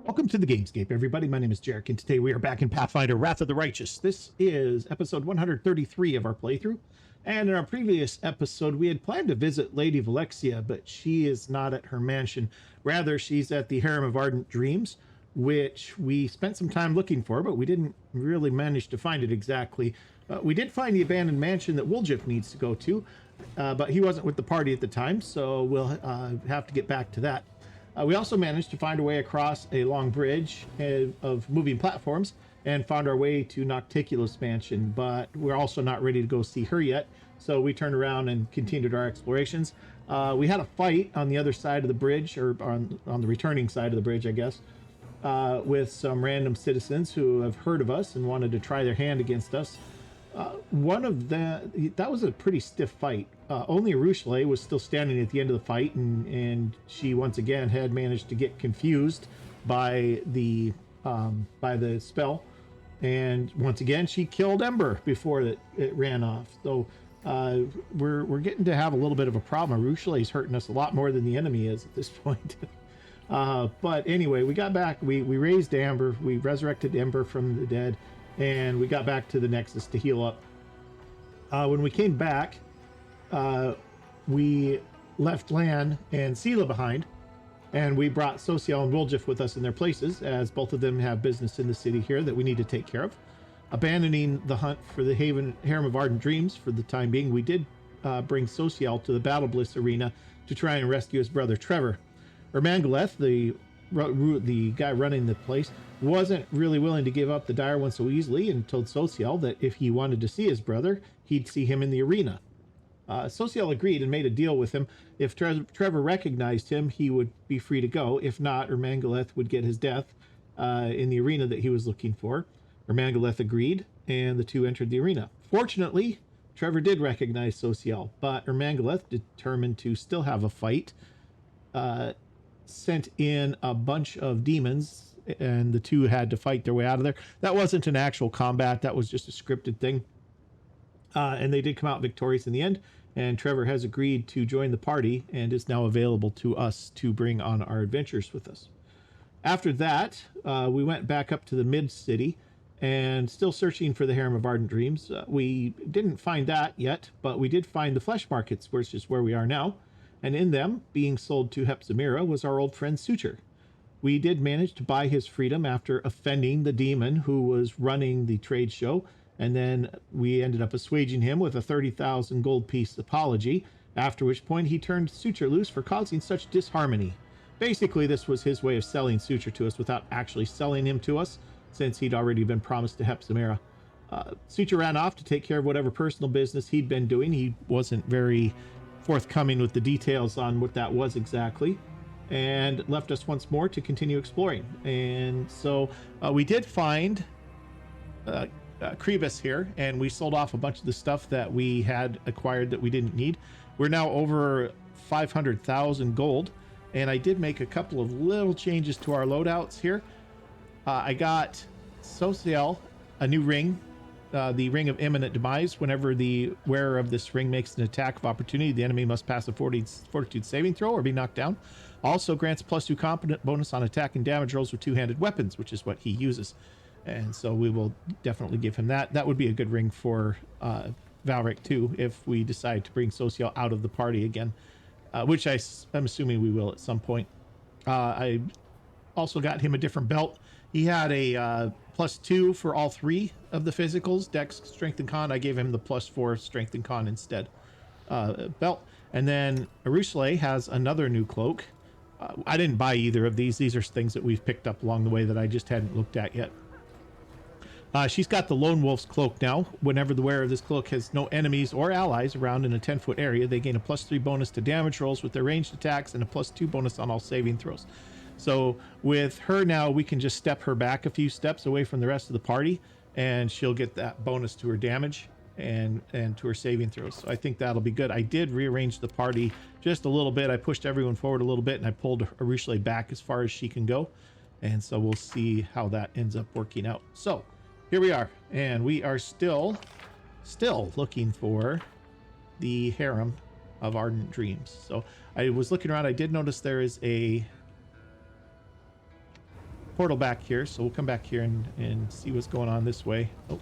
Welcome to the Gamescape, everybody. My name is Jarek, and today we are back in Pathfinder Wrath of the Righteous. This is episode 133 of our playthrough. And in our previous episode, we had planned to visit Lady Valexia, but she is not at her mansion. Rather, she's at the Harem of Ardent Dreams, which we spent some time looking for, but we didn't really manage to find it exactly. We did find the abandoned mansion that Woljif needs to go to, but he wasn't with the party at the time, so we'll have to get back to that. We also managed to find a way across a long bridge of moving platforms and found our way to Nocticulus Mansion, but we're also not ready to go see her yet, so we turned around and continued our explorations. We had a fight on the other side of the bridge, or on the returning side of the bridge, I guess, with some random citizens who have heard of us and wanted to try their hand against us. One of that was a pretty stiff fight. Only Ruchelay was still standing at the end of the fight, and she once again had managed to get confused by the spell, and once again she killed Ember before it ran off. So we're getting to have a little bit of a problem. Ruchelay's hurting us a lot more than the enemy is at this point. But anyway, we got back. We raised Amber. We resurrected Ember from the dead. And we got back to the Nexus to heal up. When we came back, we left Lan and Sela behind, and we brought Social and Woljif with us in their places, as both of them have business in the city here that we need to take care of. Abandoning the hunt for the Harem of Ardent Dreams for the time being, we did bring Social to the Battle Bliss arena to try and rescue his brother Trevor. Ermangaleth, the guy running the place, wasn't really willing to give up the dire one so easily, and told Social that if he wanted to see his brother, he'd see him in the arena. Social agreed and made a deal with him. If Trevor recognized him, he would be free to go. If not, Ermangaleth would get his death in the arena that he was looking for. Ermangaleth agreed, and the two entered the arena. Fortunately, Trevor did recognize Social, but Ermangaleth, determined to still have a fight, sent in a bunch of demons, and the two had to fight their way out of there. That wasn't an actual combat. That was just a scripted thing. And they did come out victorious in the end, and Trevor has agreed to join the party and is now available to us to bring on our adventures with us. After that, we went back up to the mid-city and still searching for the Harem of Ardent Dreams. We didn't find that yet, but we did find the flesh markets, which is where we are now. And in them, being sold to Hepzimira, was our old friend Suture. We did manage to buy his freedom after offending the demon who was running the trade show, and then we ended up assuaging him with a 30,000 gold piece apology, after which point he turned Suture loose for causing such disharmony. Basically, this was his way of selling Suture to us without actually selling him to us, since he'd already been promised to Hepzimira. Suture ran off to take care of whatever personal business he'd been doing. He wasn't very forthcoming with the details on what that was exactly, and left us once more to continue exploring. And so we did find Kribis here, and we sold off a bunch of the stuff that we had acquired that we didn't need. We're now over 500,000 gold, and I did make a couple of little changes to our loadouts here. I got Social a new ring, the Ring of Imminent Demise. Whenever the wearer of this ring makes an attack of opportunity, the enemy must pass a fortitude saving throw or be knocked down. Also grants +2 competent bonus on attack and damage rolls with two-handed weapons, which is what he uses. And so we will definitely give him that. That would be a good ring for Valric too, if we decide to bring Social out of the party again, which I'm assuming we will at some point. I also got him a different belt. He had a +2 for all three of the physicals, Dex, Strength, and Con. I gave him the +4 Strength and Con instead belt. And then Ruchelay has another new cloak. I didn't buy either of these. These are things that we've picked up along the way that I just hadn't looked at yet. She's got the Lone Wolf's cloak now. Whenever the wearer of this cloak has no enemies or allies around in a 10-foot area, they gain a +3 bonus to damage rolls with their ranged attacks and a +2 bonus on all saving throws. So with her now, we can just step her back a few steps away from the rest of the party, and she'll get that bonus to her damage and to her saving throws. So I think that'll be good. I did rearrange the party just a little bit. I pushed everyone forward a little bit, and I pulled Ruchelay back as far as she can go. And so we'll see how that ends up working out. So here we are, and we are still looking for the Harem of Ardent Dreams. So I was looking around. I did notice there is a portal back here, so we'll come back here and see what's going on this way. Oh,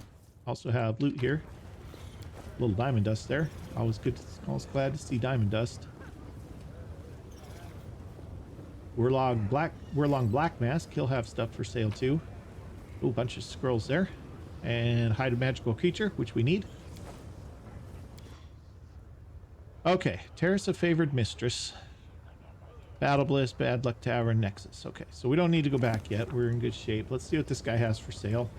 also have loot here. A little diamond dust there. Always good. Always glad to see diamond dust. Wurlong Black Mask. He'll have stuff for sale too. Ooh, bunch of scrolls there. And hide a magical creature, which we need. Okay, Terrace of Favored Mistress. Battle Bliss, Bad Luck Tavern, Nexus. Okay, so we don't need to go back yet. We're in good shape. Let's see what this guy has for sale.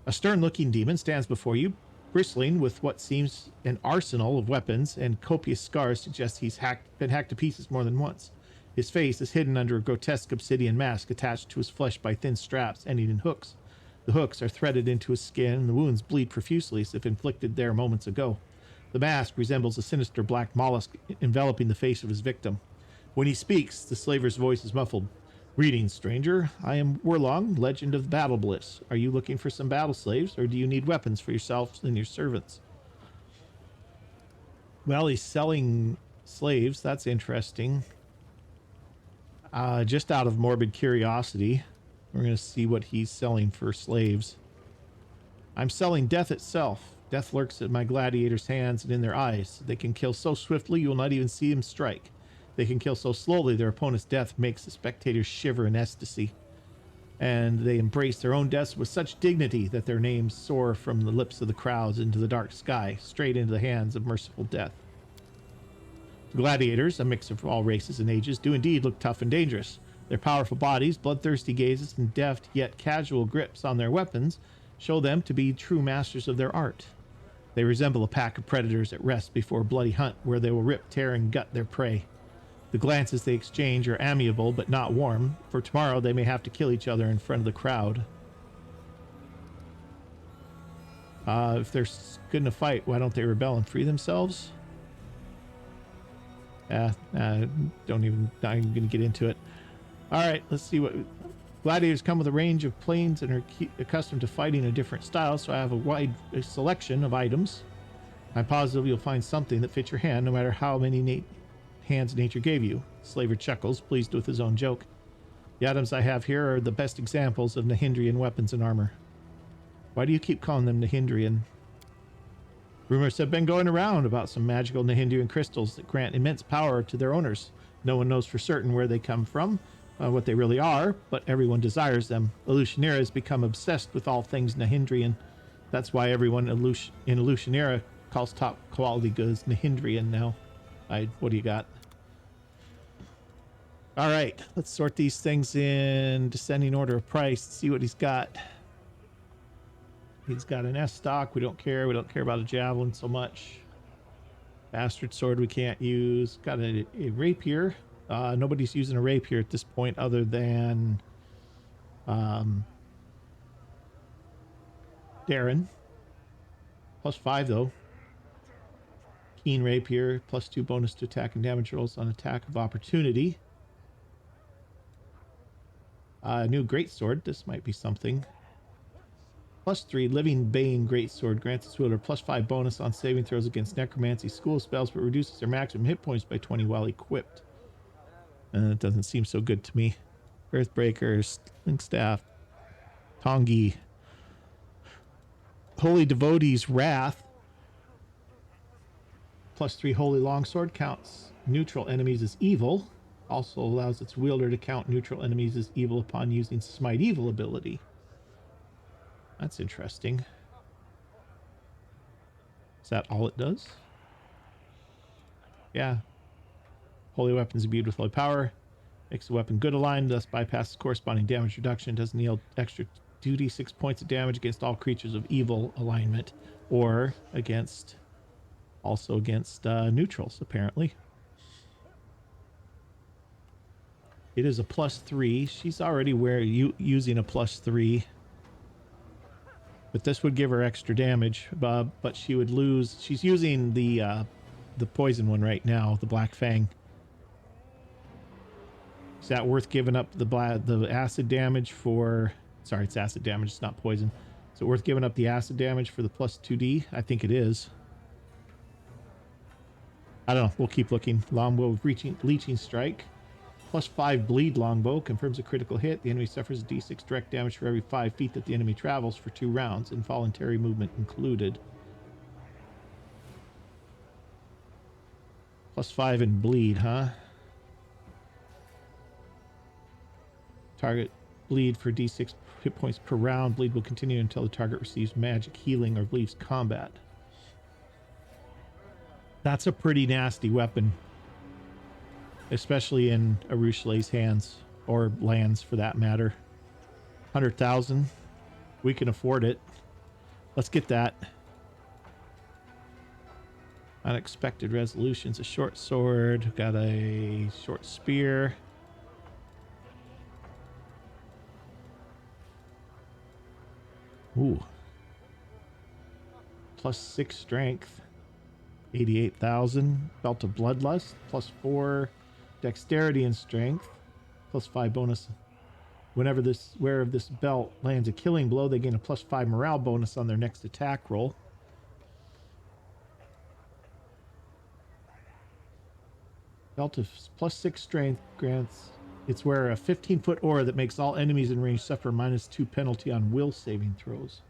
A stern-looking demon stands before you, bristling with what seems an arsenal of weapons, and copious scars suggest he's been hacked to pieces more than once. His face is hidden under a grotesque obsidian mask attached to his flesh by thin straps ending in hooks. The hooks are threaded into his skin, and the wounds bleed profusely as if inflicted there moments ago. The mask resembles a sinister black mollusk enveloping the face of his victim. When he speaks, the slaver's voice is muffled. "Greetings, stranger. I am Wurlong, legend of Battle Bliss. Are you looking for some battle slaves, or do you need weapons for yourselves and your servants?" Well, he's selling slaves. That's interesting. Just out of morbid curiosity, we're going to see what he's selling for slaves. "I'm selling death itself. Death lurks at my gladiators' hands and in their eyes. They can kill so swiftly you will not even see them strike. They can kill so slowly their opponent's death makes the spectators shiver in ecstasy. And they embrace their own deaths with such dignity that their names soar from the lips of the crowds into the dark sky, straight into the hands of merciful death. The gladiators, a mix of all races and ages, do indeed look tough and dangerous. Their powerful bodies, bloodthirsty gazes, and deft yet casual grips on their weapons show them to be true masters of their art. They resemble a pack of predators at rest before a bloody hunt where they will rip, tear, and gut their prey. The glances they exchange are amiable but not warm, for tomorrow they may have to kill each other in front of the crowd. If they're good in a fight, why don't they rebel and free themselves?" Not even going to get into it. All right, let's see what... Gladiators come with a range of planes and are accustomed to fighting a different style, so I have a wide selection of items. I'm positive you'll find something that fits your hand, no matter how many hands nature gave you. Slaver chuckles, pleased with his own joke. The items I have here are the best examples of Nahindrian weapons and armor. Why do you keep calling them Nahindrian? Rumors have been going around about some magical Nahindrian crystals that grant immense power to their owners. No one knows for certain where they come from, what they really are, but everyone desires them. Illusionera has become obsessed with all things Nahindrian. That's why everyone in Illusionera calls top quality goods Nahindrian now. What do you got? All right, let's sort these things in descending order of price. See what he's got. He's got an S stock. We don't care. We don't care about a javelin so much. Bastard sword we can't use. Got a rapier. Nobody's using a rapier at this point other than Darren. +5 though. Keen rapier, +2 bonus to attack and damage rolls on attack of opportunity. New greatsword. This might be something. +3 living bane greatsword grants its wielder +5 bonus on saving throws against necromancy school spells, but reduces their maximum hit points by 20 while equipped. It doesn't seem so good to me. Earthbreaker, Link Staff, Tongi, Holy Devotee's Wrath, +3 Holy Longsword counts neutral enemies as evil. Also allows its wielder to count neutral enemies as evil upon using Smite Evil ability. That's interesting. Is that all it does? Yeah. Holy weapons imbued with holy power. Makes the weapon good aligned, thus bypasses corresponding damage reduction. Doesn't yield extra 2d6 points of damage against all creatures of evil alignment, or against neutrals, apparently. It is a +3. She's already using a +3. But this would give her extra damage, but she would lose. She's using the poison one right now, the Black Fang. Is that worth giving up the acid damage for... Sorry, it's acid damage, it's not poison. Is it worth giving up the acid damage for the +2d? I think it is. I don't know. We'll keep looking. Longbow Leeching Strike. +5 bleed longbow confirms a critical hit. The enemy suffers a d6 direct damage for every 5 feet that the enemy travels for 2 rounds, involuntary movement included. +5 in bleed, huh? Target bleed for d6 hit points per round. Bleed will continue until the target receives magic healing or leaves combat. That's a pretty nasty weapon, especially in Arushale's hands, or lands for that matter. 100,000. We can afford it. Let's get that. Unexpected resolutions. A short sword. Got a short spear. Ooh. +6 strength. 88,000. Belt of Bloodlust. +4 dexterity and strength. +5 bonus. Whenever this wearer of this belt lands a killing blow, they gain a +5 morale bonus on their next attack roll. Belt of +6 strength grants its wearer a 15-foot aura that makes all enemies in range suffer -2 penalty on will saving throws.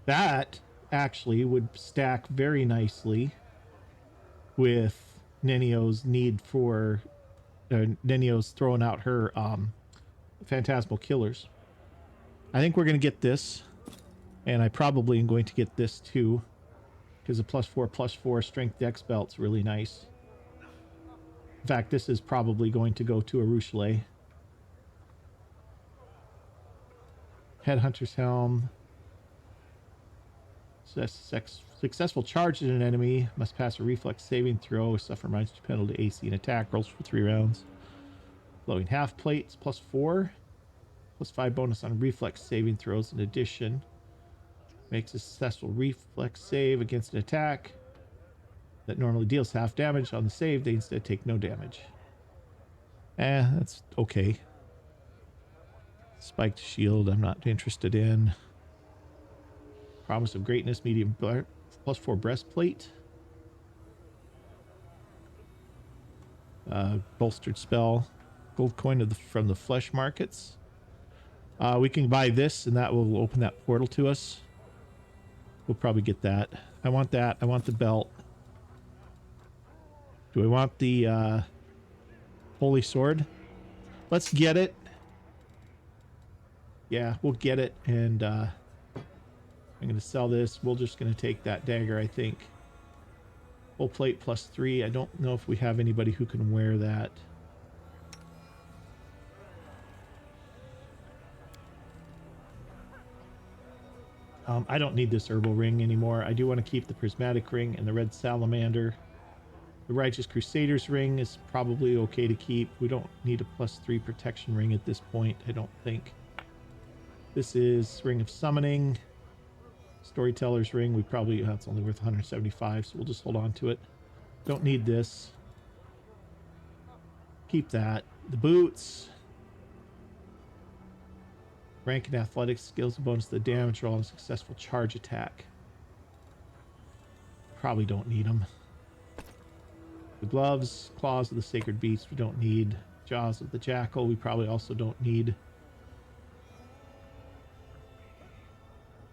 That actually would stack very nicely with Nenio's need for Nenio's throwing out her phantasmal killers. I think we're going to get this, and I probably am going to get this too, because the +4/+4 strength dex belt's really nice. In fact, this is probably going to go to Arushale. Headhunter's helm. Successful charge at an enemy must pass a reflex saving throw, suffer -2 penalty AC and attack rolls for 3 rounds. Blowing half plates +4, +5 bonus on reflex saving throws in addition. Makes a successful reflex save against an attack that normally deals half damage. On the save, they instead take no damage. That's okay. Spiked shield, I'm not interested in. Promise of greatness, medium +4 breastplate. Bolstered spell. Gold coin from the flesh markets. We can buy this, and that will open that portal to us. We'll probably get that. I want that. I want the belt. Do I want the holy sword? Let's get it. Yeah, we'll get it, and I'm going to sell this. We're just going to take that dagger, I think. Full plate +3. I don't know if we have anybody who can wear that. I don't need this herbal ring anymore. I do want to keep the prismatic ring and the red salamander. The righteous crusaders ring is probably okay to keep. We don't need a +3 protection ring at this point, I don't think. This is ring of summoning. Storyteller's ring, that's only worth 175, so we'll just hold on to it. Don't need this. Keep that. The boots. Rank in athletics, skills and bonus to the damage roll on a successful charge attack. Probably don't need them. The gloves, claws of the sacred beast, we don't need. Jaws of the jackal, we probably also don't need.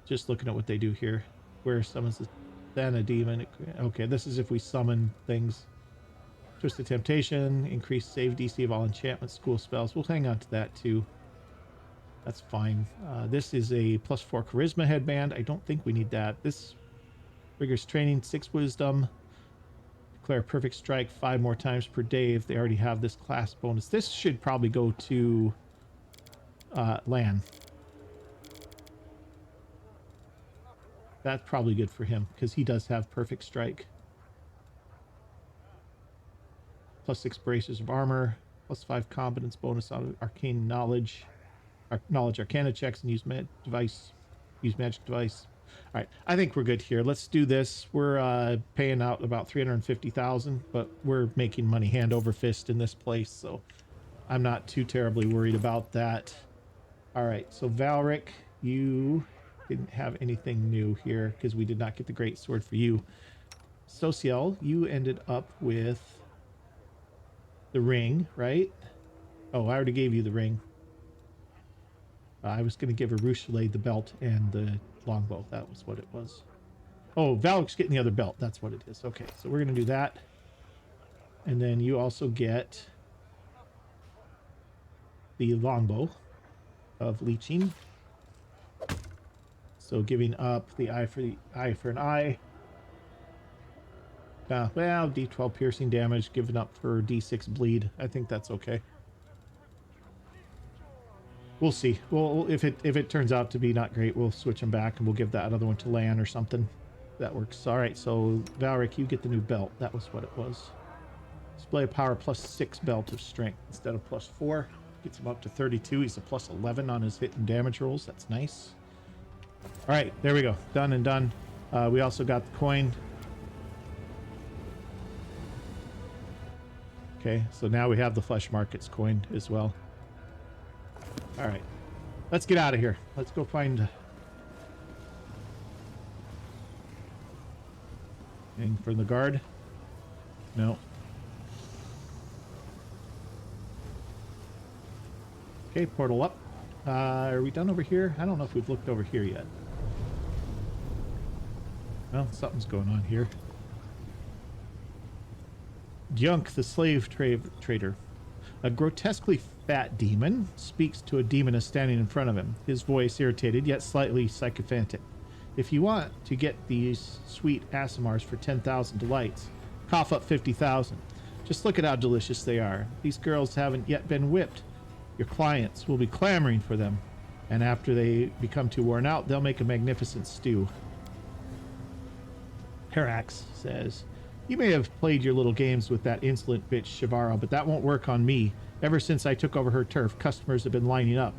Just looking at what they do here. Where summons the Thana demon. Okay, this is if we summon things. Twisted Temptation, increased save DC of all enchantment school spells. We'll hang on to that too. That's fine. This is a +4 charisma headband. I don't think we need that. This rigorous training, 6 wisdom. Declare perfect strike 5 more times per day if they already have this class bonus. This should probably go to Lan. That's probably good for him because he does have perfect strike. +6 braces of armor. +5 competence bonus on arcane knowledge. Knowledge arcana checks and use magic device. All right, I think we're good here. Let's do this. We're paying out about 350,000, but we're making money hand over fist in this place, so I'm not too terribly worried about that. All right, so Valric, you didn't have anything new here because we did not get the great sword for you. Social, you ended up with the ring, right? Oh, I already gave you the ring. I was going to give her Rochelet the belt and the longbow. That was what it was. Oh, Valric's getting the other belt. That's what it is. Okay, so we're going to do that. And then you also get the longbow of leeching. So giving up the eye for an eye. Well, D12 piercing damage, giving up for D6 bleed. I think that's okay. We'll see. Well, if it turns out to be not great, we'll switch them back and we'll give that other one to Lan or something. That works. All right, so Valric, you get the new belt. That was what it was. Display of power +6 belt of strength instead of +4. Gets him up to 32. He's a +11 on his hit and damage rolls. That's nice. All right, there we go. Done and done. We also got the coin. Okay, so now we have the Flesh Markets coin as well. All right, let's get out of here. Let's go find anything from the guard. No. Okay, portal up. Are we done over here? I don't know if we've looked over here yet. Well, something's going on here. Junk, the slave trader. A grotesquely fat demon speaks to a demoness standing in front of him, his voice irritated yet slightly sycophantic. If you want to get these sweet Aasimars for 10,000 delights, cough up 50,000. Just look at how delicious they are. These girls haven't yet been whipped. Your clients will be clamoring for them, and after they become too worn out, they'll make a magnificent stew. Herax says, you may have played your little games with that insolent bitch Shivara, but that won't work on me. Ever since I took over her turf, customers have been lining up.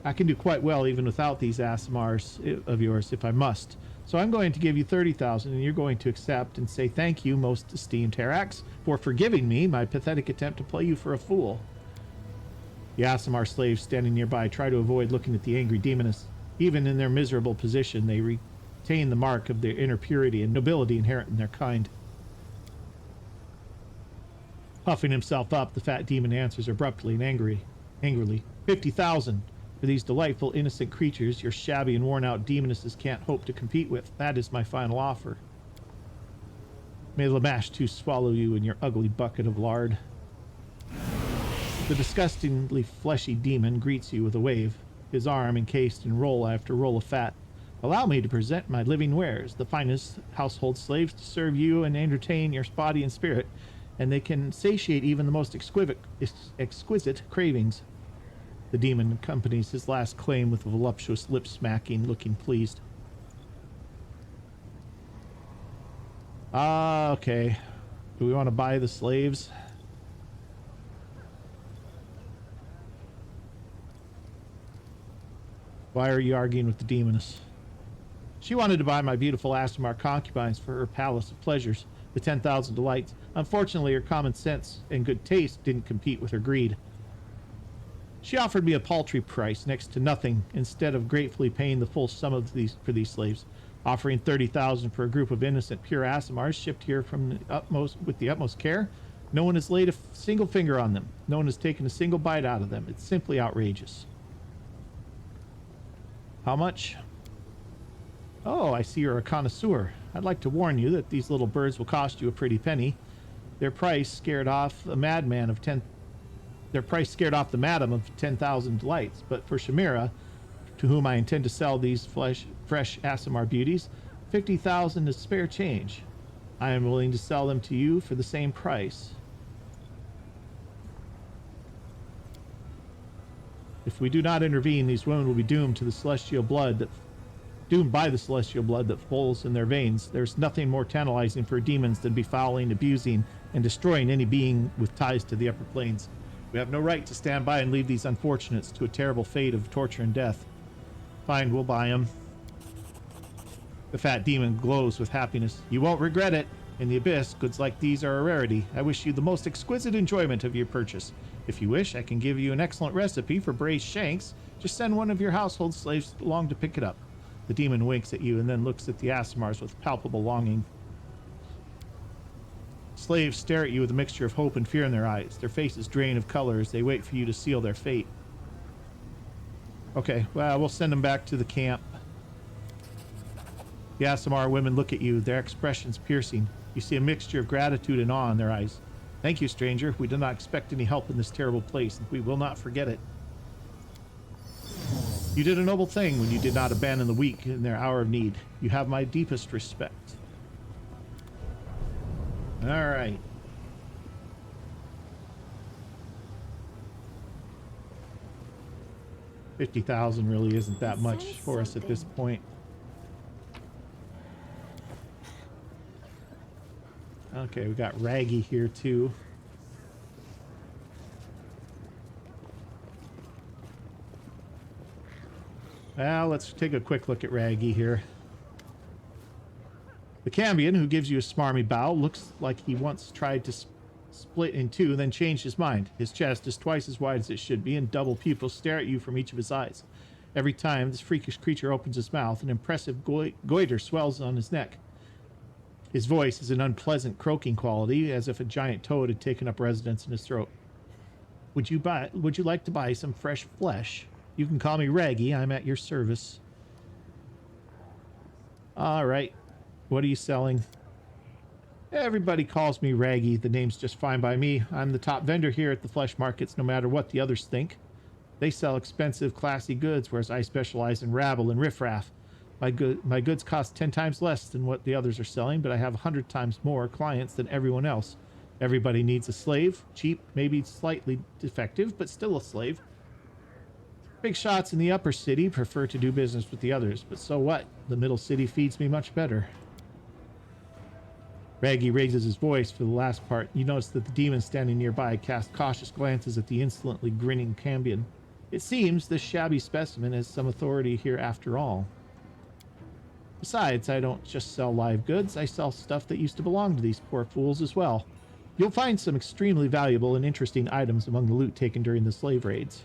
I can do quite well even without these Aasimars of yours if I must. So I'm going to give you 30,000, and you're going to accept and say thank you, most esteemed Herax, for forgiving me my pathetic attempt to play you for a fool. The Aasimar slaves standing nearby try to avoid looking at the angry demoness. Even in their miserable position, they retain the mark of their inner purity and nobility inherent in their kind. Puffing himself up, the fat demon answers abruptly and angrily. 50,000 for these delightful, innocent creatures your shabby and worn-out demonesses can't hope to compete with. That is my final offer. May Lamashtu swallow you in your ugly bucket of lard. The disgustingly fleshy demon greets you with a wave, his arm encased in roll after roll of fat. Allow me to present my living wares, the finest household slaves to serve you and entertain your body and spirit, and they can satiate even the most exquisite cravings. The demon accompanies his last claim with a voluptuous lip-smacking, looking pleased. Okay. Do we want to buy the slaves? Why are you arguing with the demoness? She wanted to buy my beautiful Aasimar concubines for her palace of pleasures, the 10,000 delights. Unfortunately, her common sense and good taste didn't compete with her greed. She offered me a paltry price, next to nothing, instead of gratefully paying the full sum of for these slaves, offering 30,000 for a group of innocent, pure Aasimars shipped here with the utmost care. No one has laid a single finger on them. No one has taken a single bite out of them. It's simply outrageous. How much? Oh, I see you're a connoisseur. I'd like to warn you that these little birds will cost you a pretty penny. Their price scared off the madam of 10,000 delights. But for Shamira, to whom I intend to sell these fresh Aasimar beauties, 50,000 is spare change. I am willing to sell them to you for the same price. If we do not intervene, these women will be doomed by the celestial blood that flows in their veins. There's nothing more tantalizing for demons than befouling, abusing, and destroying any being with ties to the upper planes. We have no right to stand by and leave these unfortunates to a terrible fate of torture and death. Fine, we'll buy them. The fat demon glows with happiness. You won't regret it. In the abyss, goods like these are a rarity. I wish you the most exquisite enjoyment of your purchase. If you wish, I can give you an excellent recipe for braised shanks. Just send one of your household slaves along to pick it up. The demon winks at you and then looks at the Aasimars with palpable longing. slaves stare at you with a mixture of hope and fear in their eyes. Their faces drain of color as they wait for you to seal their fate. Okay, well, we'll send them back to the camp. The Aasimar women look at you, their expressions piercing. You see a mixture of gratitude and awe in their eyes. Thank you, stranger. We did not expect any help in this terrible place, and we will not forget it. You did a noble thing when you did not abandon the weak in their hour of need. You have my deepest respect. All right. $50,000 really isn't that much for us at this point. Okay, we got Raggy here too. Well, let's take a quick look at Raggy here. The Cambion, who gives you a smarmy bow, looks like he once tried to split in two, then changed his mind. His chest is twice as wide as it should be, and double pupils stare at you from each of his eyes. Every time this freakish creature opens his mouth, an impressive goiter swells on his neck. His voice is an unpleasant croaking quality, as if a giant toad had taken up residence in his throat. Would you like to buy some fresh flesh? You can call me Raggy. I'm at your service. All right. What are you selling? Everybody calls me Raggy. The name's just fine by me. I'm the top vendor here at the flesh markets, no matter what the others think. They sell expensive, classy goods, whereas I specialize in rabble and riffraff. My goods cost 10 times less than what the others are selling, but I have 100 times more clients than everyone else. Everybody needs a slave. Cheap, maybe slightly defective, but still a slave. Big shots in the upper city prefer to do business with the others, but so what? The middle city feeds me much better. Raggy raises his voice for the last part. You notice that the demon standing nearby casts cautious glances at the insolently grinning Cambion. It seems this shabby specimen has some authority here after all. Besides, I don't just sell live goods, I sell stuff that used to belong to these poor fools as well. You'll find some extremely valuable and interesting items among the loot taken during the slave raids.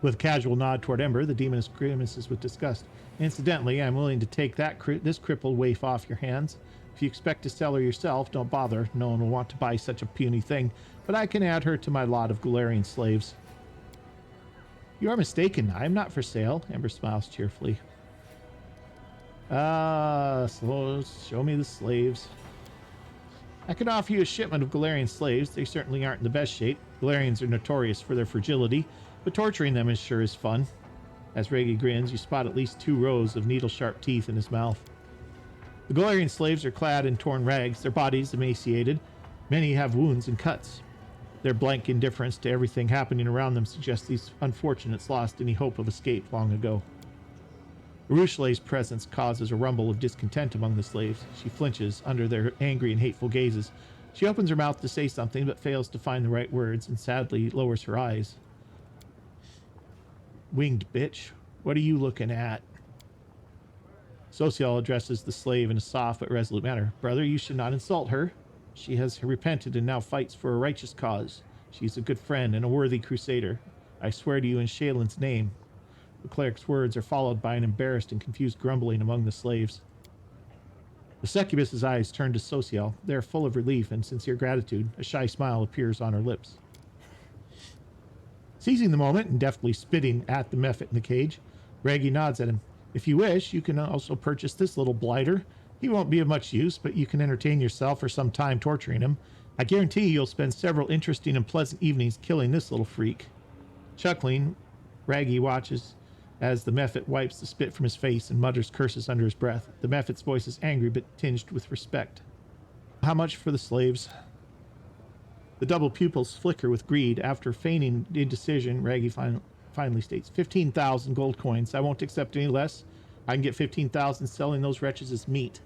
With a casual nod toward Ember, the demon grimaces with disgust. Incidentally, I'm willing to take this crippled waif off your hands. If you expect to sell her yourself, don't bother. No one will want to buy such a puny thing, but I can add her to my lot of Galarian slaves. You are mistaken. I am not for sale. Ember smiles cheerfully. So show me the slaves. I could offer you a shipment of Galarian slaves. They certainly aren't in the best shape. Galarians are notorious for their fragility, but torturing them sure is fun. As Raggy grins, you spot at least 2 rows of needle-sharp teeth in his mouth. The Galarian slaves are clad in torn rags, their bodies emaciated. Many have wounds and cuts. Their blank indifference to everything happening around them suggests these unfortunates lost any hope of escape long ago. Urushley's presence causes a rumble of discontent among the slaves. She flinches under their angry and hateful gazes. She opens her mouth to say something, but fails to find the right words and sadly lowers her eyes. Winged bitch, what are you looking at? Social addresses the slave in a soft but resolute manner. Brother, you should not insult her. She has repented and now fights for a righteous cause. She's a good friend and a worthy crusader. I swear to you in Shaylin's name. The cleric's words are followed by an embarrassed and confused grumbling among the slaves. The succubus's eyes turn to Social. They are full of relief and sincere gratitude. A shy smile appears on her lips. Seizing the moment and deftly spitting at the mephit in the cage, Raggy nods at him. If you wish, you can also purchase this little blighter. He won't be of much use, but you can entertain yourself for some time torturing him. I guarantee you'll spend several interesting and pleasant evenings killing this little freak. Chuckling, Raggy watches as the mephit wipes the spit from his face and mutters curses under his breath. The mephit's voice is angry but tinged with respect. How much for the slaves? The double pupils flicker with greed. After feigning indecision, Raggy finally states, 15,000 gold coins. I won't accept any less. I can get 15,000 selling those wretches as meat.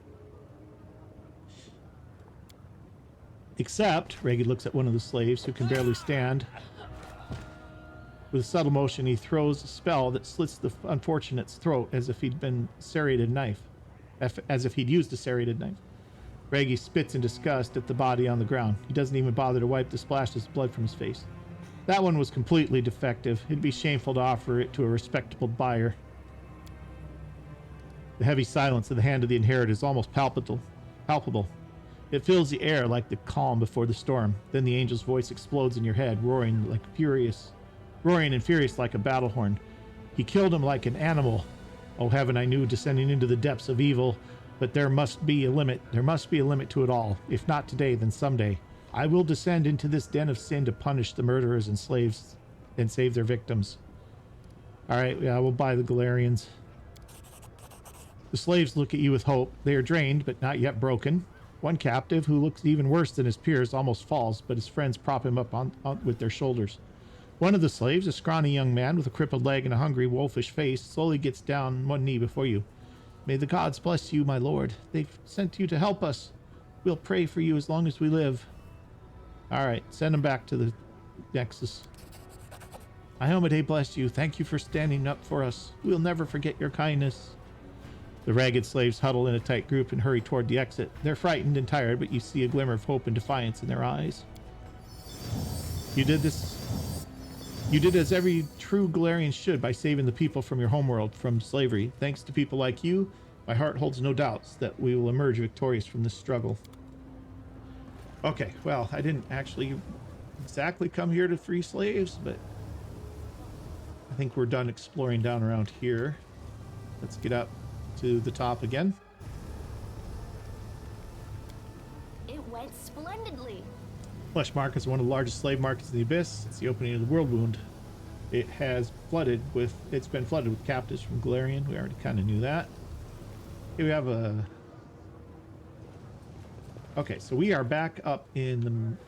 Except, Raggy looks at one of the slaves who can barely stand. With a subtle motion, he throws a spell that slits the unfortunate's throat as if he'd been serrated knife. As if he'd used a serrated knife. Raggy spits in disgust at the body on the ground. He doesn't even bother to wipe the splashes of blood from his face. That one was completely defective. It'd be shameful to offer it to a respectable buyer. The heavy silence of the hand of the inheritor is almost palpable. It fills the air like the calm before the storm. Then the angel's voice explodes in your head, roaring and furious like a battle horn. He killed him like an animal. Oh heaven, I knew, descending into the depths of evil. But there must be a limit. There must be a limit to it all. If not today, then someday. I will descend into this den of sin to punish the murderers and slaves and save their victims. All right, yeah, we'll buy the Galarians. The slaves look at you with hope. They are drained, but not yet broken. One captive, who looks even worse than his peers, almost falls, but his friends prop him up on with their shoulders. One of the slaves, a scrawny young man with a crippled leg and a hungry, wolfish face, slowly gets down on one knee before you. May the gods bless you, my lord. They've sent you to help us. We'll pray for you as long as we live. All right, send him back to the Nexus. Iomade bless you. Thank you for standing up for us. We'll never forget your kindness. The ragged slaves huddle in a tight group and hurry toward the exit. They're frightened and tired, but you see a glimmer of hope and defiance in their eyes. You did as every true Galarian should by saving the people from your homeworld, from slavery. Thanks to people like you, my heart holds no doubts that we will emerge victorious from this struggle. Okay, well, I didn't actually exactly come here to free slaves, but I think we're done exploring down around here. Let's get up to the top again. It went splendidly. Flesh Market is one of the largest slave markets in the Abyss. It's the opening of the World Wound. It's been flooded with captives from Galarian. We already kind of knew that. Here we have a... Okay, so we are back up we're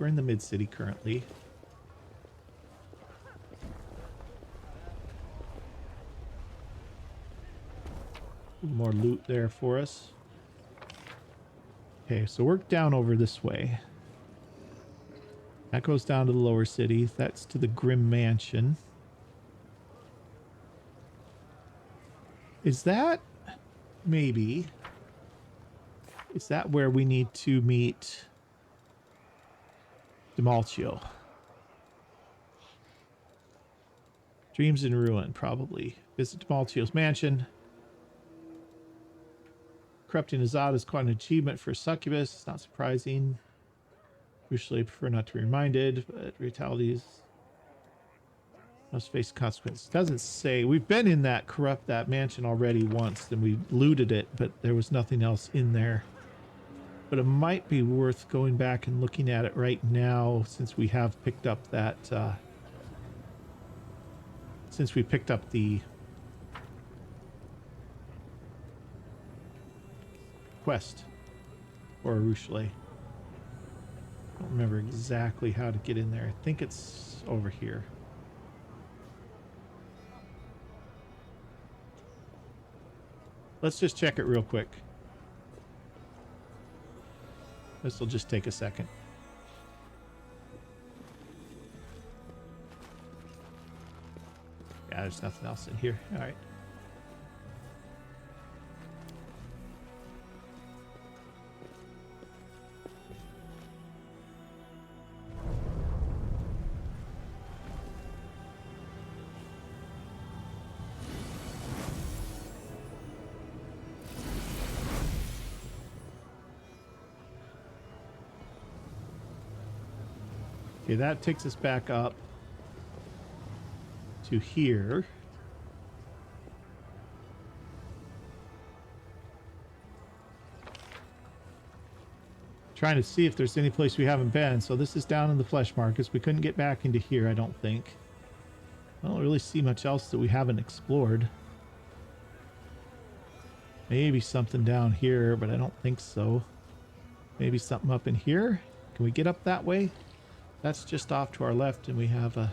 in the mid-city currently. More loot there for us. Okay, so work down over this way. That goes down to the lower city. That's to the Grim Mansion. Is that maybe... Is that where we need to meet Demalchio? Dreams in Ruin, probably. Visit Demalchio's mansion. Corrupting Azad is quite an achievement for a succubus. It's not surprising. Usually I prefer not to be reminded, but retalities must face consequences. Doesn't say. We've been in that mansion already once, then we looted it, but there was nothing else in there. But it might be worth going back and looking at it right now, since we have picked up that since we picked up the quest for Rushlee. I don't remember exactly how to get in there. I think it's over here. Let's just check it real quick. This will just take a second. Yeah, there's nothing else in here. All right. Okay, that takes us back up to here. Trying to see if there's any place we haven't been. So this is down in the Flesh Markets. We couldn't get back into here, I don't think. I don't really see much else that we haven't explored. Maybe something down here, but I don't think so. Maybe something up in here. Can we get up that way? That's just off to our left, and we have a...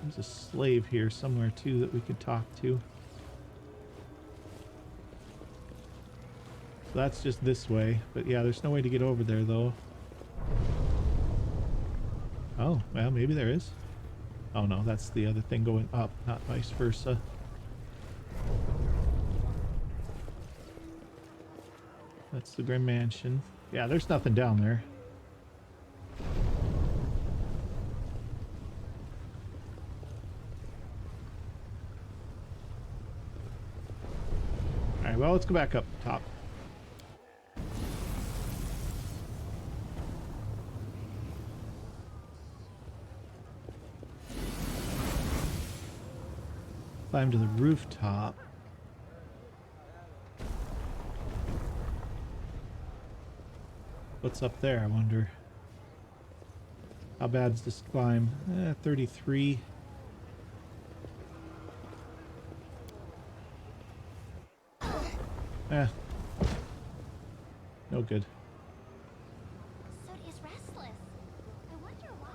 There's a slave here somewhere, too, that we could talk to. So that's just this way. But yeah, there's no way to get over there, though. Oh, well, maybe there is. Oh, no, that's the other thing going up, not vice versa. That's the Grim Mansion. Yeah, there's nothing down there. Alright, well, let's go back up top. Climb to the rooftop. What's up there, I wonder? How bad is this climb? 33. No good. Sodi is restless. I wonder why.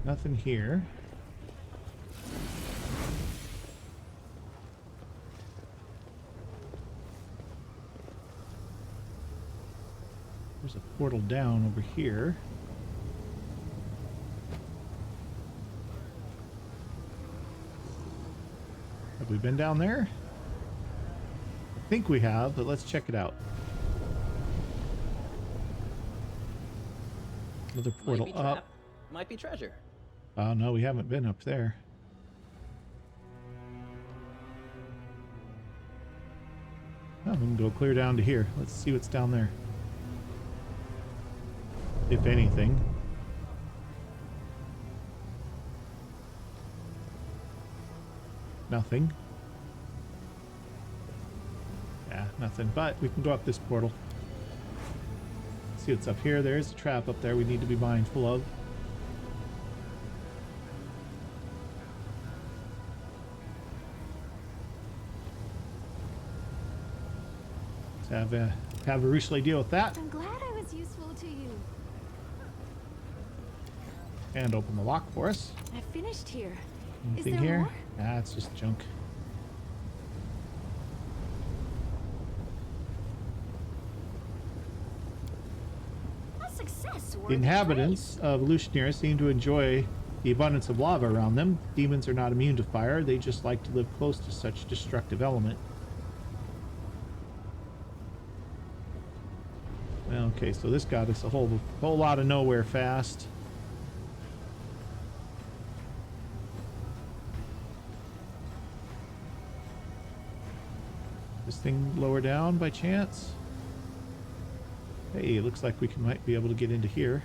Nothing here. There's a portal down over here. Have we been down there? I think we have, but let's check it out. Another portal Might be up. trap, might be treasure. Oh no, we haven't been up there. Oh, we can go clear down to here. Let's see what's down there. If anything. Nothing. Yeah, nothing. But we can go up this portal. See what's up here. There's a trap up there we need to be mindful of. Let's have a Rushley deal with that. I'm glad I was useful to you. And open the lock for us. I finished here. Anything Is there here? more? Nah, it's just junk. A success. The inhabitants of Lucianera seem to enjoy the abundance of lava around them. Demons are not immune to fire. They just like to live close to such destructive element. Okay, so this got us a whole lot of nowhere fast. This thing lower down by chance? Hey, it looks like we might be able to get into here.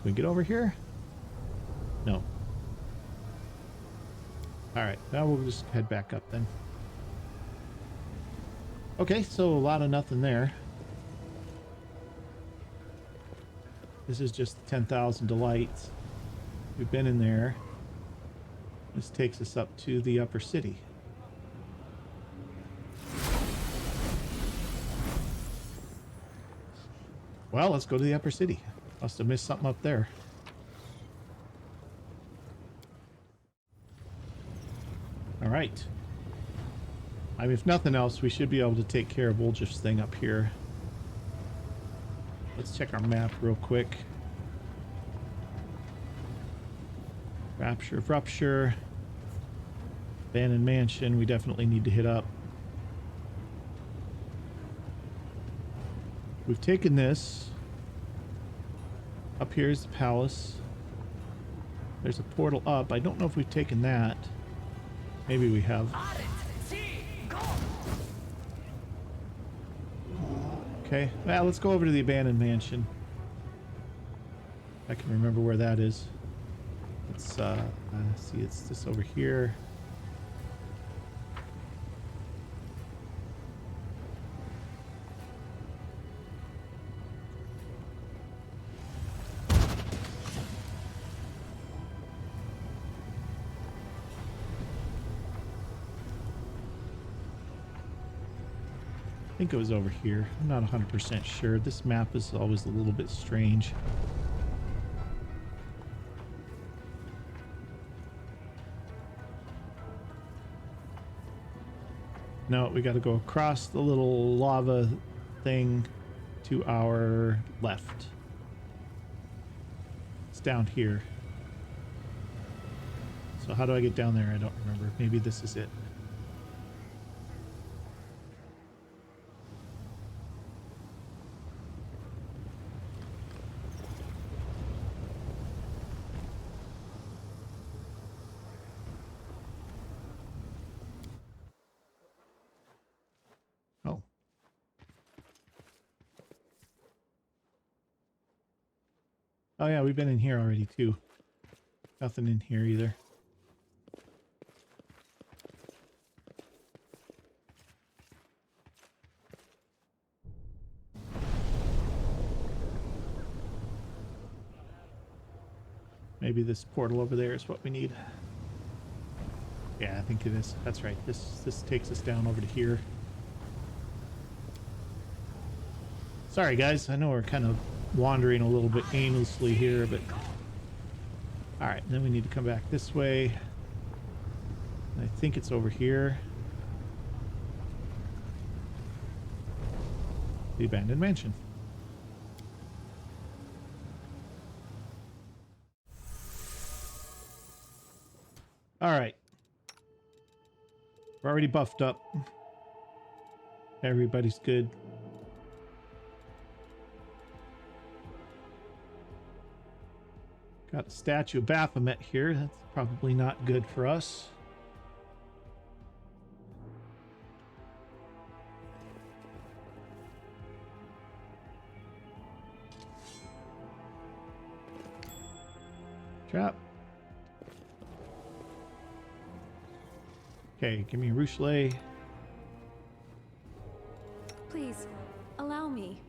Can we get over here? No. Alright, now we'll just head back up then. Okay, so a lot of nothing there. This is just 10,000 delights. We've been in there. This takes us up to the upper city. Well, let's go to the upper city. Must have missed something up there. All right. I mean, if nothing else, we should be able to take care of Woljif's thing up here. Let's check our map real quick. Rapture of Rupture. Abandoned Mansion, we definitely need to hit up. We've taken this. Up here is the palace. There's a portal up. I don't know if we've taken that. Maybe we have. Okay, well, let's go over to the abandoned mansion. I can remember where that is. Let's see, it's this over here. I think it was over here. I'm not 100% sure. This map is always a little bit strange. No, we got to go across the little lava thing to our left. It's down here. So how do I get down there? I don't remember. Maybe this is it. Oh yeah, we've been in here already too. Nothing in here either. Maybe this portal over there is what we need. Yeah, I think it is. That's right. This takes us down over to here. Sorry guys, I know we're kind of wandering a little bit aimlessly here, but all right, then we need to come back this way. I think it's over here. The abandoned mansion. All right. We're already buffed up. Everybody's good. Got a statue of Baphomet here. That's probably not good for us. Trap. Okay, give me a Rochelet. Please, allow me.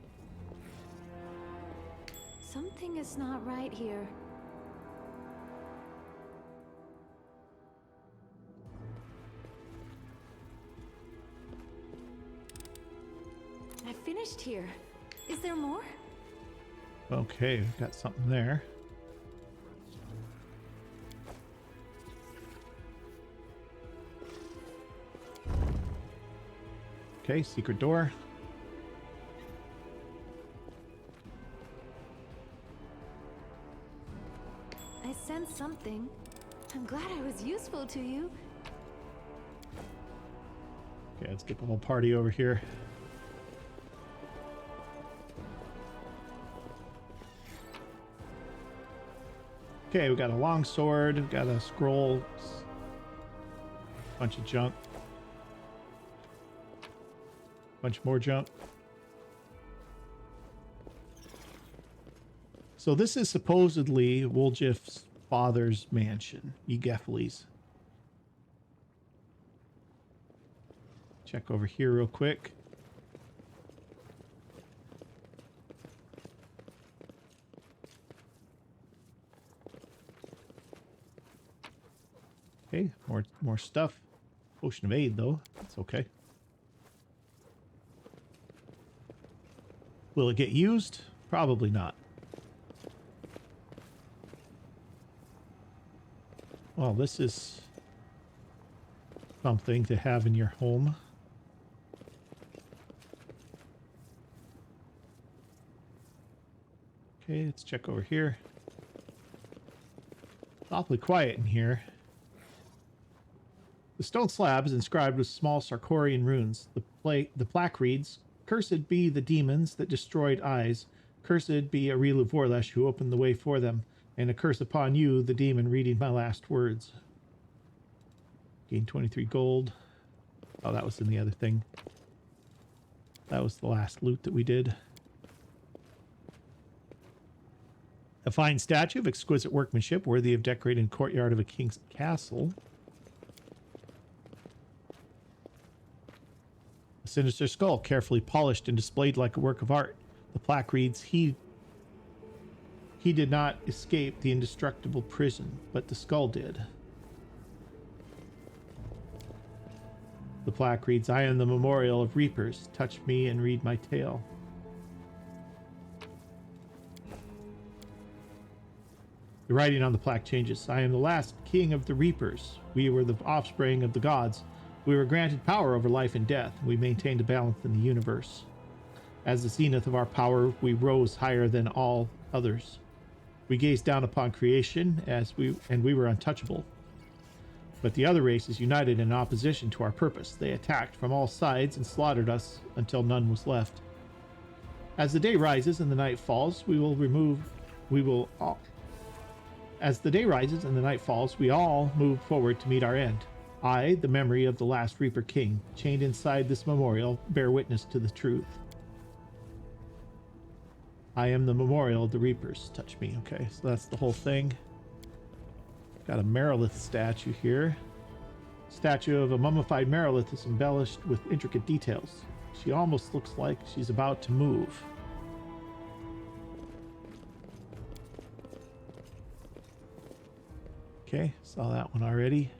Something is not right here. I finished here. Is there more? Okay, we've got something there. Okay, secret door. I sense something. I'm glad I was useful to you. Okay, let's get the whole party over here. Okay, we got a long sword, we got a scroll, bunch of junk, bunch more junk. So this is supposedly Woljif's father's mansion, Ygefli's. Check over here real quick. Okay, more stuff. Potion of aid though. That's okay. Will it get used? Probably not. Well, this is something to have in your home. Okay, let's check over here. It's awfully quiet in here. The stone slab is inscribed with small Sarkorian runes. The plaque reads, "Cursed be the demons that destroyed eyes. Cursed be Arilu Vorlesh who opened the way for them. And a curse upon you, the demon reading my last words." Gain 23 gold. Oh, that was in the other thing. That was the last loot that we did. A fine statue of exquisite workmanship worthy of decorating courtyard of a king's castle. A sinister skull, carefully polished and displayed like a work of art. The plaque reads, He did not escape the indestructible prison, but the skull did. The plaque reads, "I am the memorial of reapers. Touch me and read my tale." The writing on the plaque changes. "I am the last king of the reapers. We were the offspring of the gods. We were granted power over life and death. We maintained a balance in the universe. As the zenith of our power, we rose higher than all others. We gazed down upon creation and we were untouchable. But the other races united in opposition to our purpose. They attacked from all sides and slaughtered us until none was left. As the day rises and the night falls, As the day rises and the night falls, we all move forward to meet our end. I, the memory of the last Reaper King, chained inside this memorial, bear witness to the truth." I am the memorial of the Reapers. Touch me. Okay, so that's the whole thing. Got a Merilith statue here. Statue of a mummified Merilith is embellished with intricate details. She almost looks like she's about to move. Okay, saw that one already.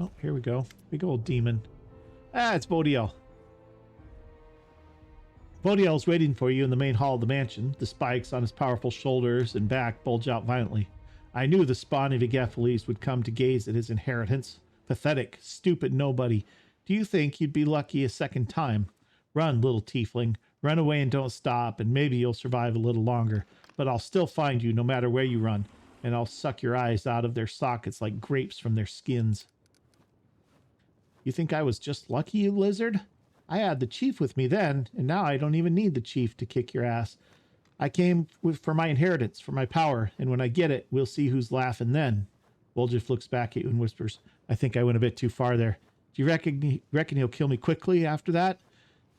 Oh, here we go. Big old demon. Ah, it's Bodiel. Bodiel's waiting for you in the main hall of the mansion. The spikes on his powerful shoulders and back bulge out violently. I knew the spawn of Egephiles would come to gaze at his inheritance. Pathetic, stupid nobody. Do you think you'd be lucky a second time? Run, little tiefling. Run away and don't stop, and maybe you'll survive a little longer. But I'll still find you no matter where you run, and I'll suck your eyes out of their sockets like grapes from their skins. You think I was just lucky, you lizard? I had the chief with me then, and now I don't even need the chief to kick your ass. I came for my inheritance, for my power, and when I get it, we'll see who's laughing then. Woljif looks back at you and whispers, I think I went a bit too far there. Do you reckon he'll kill me quickly after that?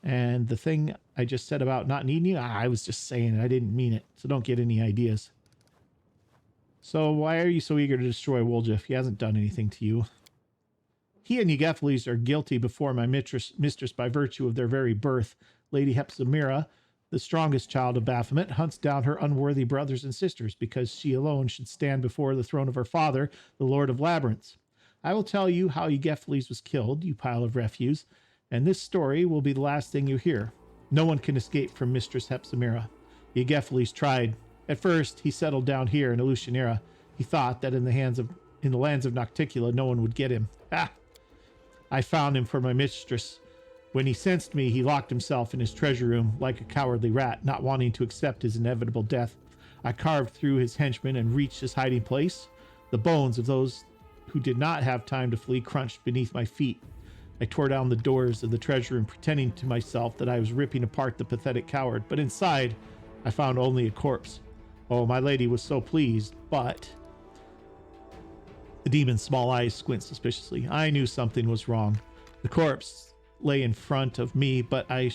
And the thing I just said about not needing you, I was just saying it. I didn't mean it, so don't get any ideas. So why are you so eager to destroy Woljif? He hasn't done anything to you. He and Egephiles are guilty before my mistress by virtue of their very birth. Lady Hepzibah, the strongest child of Baphomet, hunts down her unworthy brothers and sisters because she alone should stand before the throne of her father, the Lord of Labyrinths. I will tell you how Egephiles was killed, you pile of refuse, and this story will be the last thing you hear. No one can escape from Mistress Hepzibah. Egephiles tried. At first, he settled down here in Elutionera. He thought that in the lands of Nocticula, no one would get him. Ha! I found him for my mistress. When he sensed me, he locked himself in his treasure room like a cowardly rat, not wanting to accept his inevitable death. I carved through his henchmen and reached his hiding place. The bones of those who did not have time to flee crunched beneath my feet. I tore down the doors of the treasure room, pretending to myself that I was ripping apart the pathetic coward, but inside, I found only a corpse. Oh, my lady was so pleased, but... The demon's small eyes squint suspiciously. I knew something was wrong. The corpse lay in front of me, but I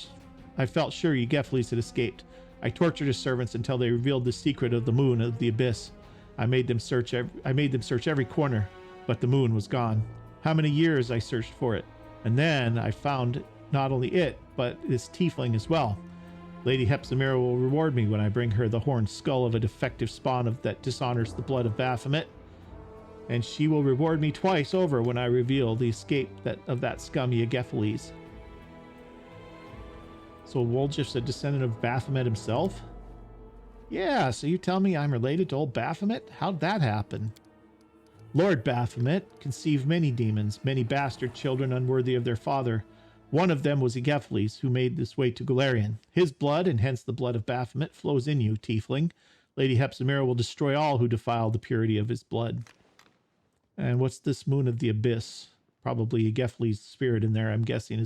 felt sure Egephiles had escaped. I tortured his servants until they revealed the secret of the moon of the abyss. I made them search every corner, but the moon was gone. How many years I searched for it. And then I found not only it, but this tiefling as well. Lady Hepzibah will reward me when I bring her the horned skull of a defective spawn that dishonors the blood of Baphomet. And she will reward me twice over when I reveal the escape of that scummy Egephiles. So Woljif's a descendant of Baphomet himself? Yeah, so you tell me I'm related to old Baphomet? How'd that happen? Lord Baphomet conceived many demons, many bastard children unworthy of their father. One of them was Egephiles, who made this way to Galarian. His blood, and hence the blood of Baphomet, flows in you, tiefling. Lady Hepzibah will destroy all who defile the purity of his blood. And what's this moon of the abyss? Probably Egephiles' spirit in there, I'm guessing.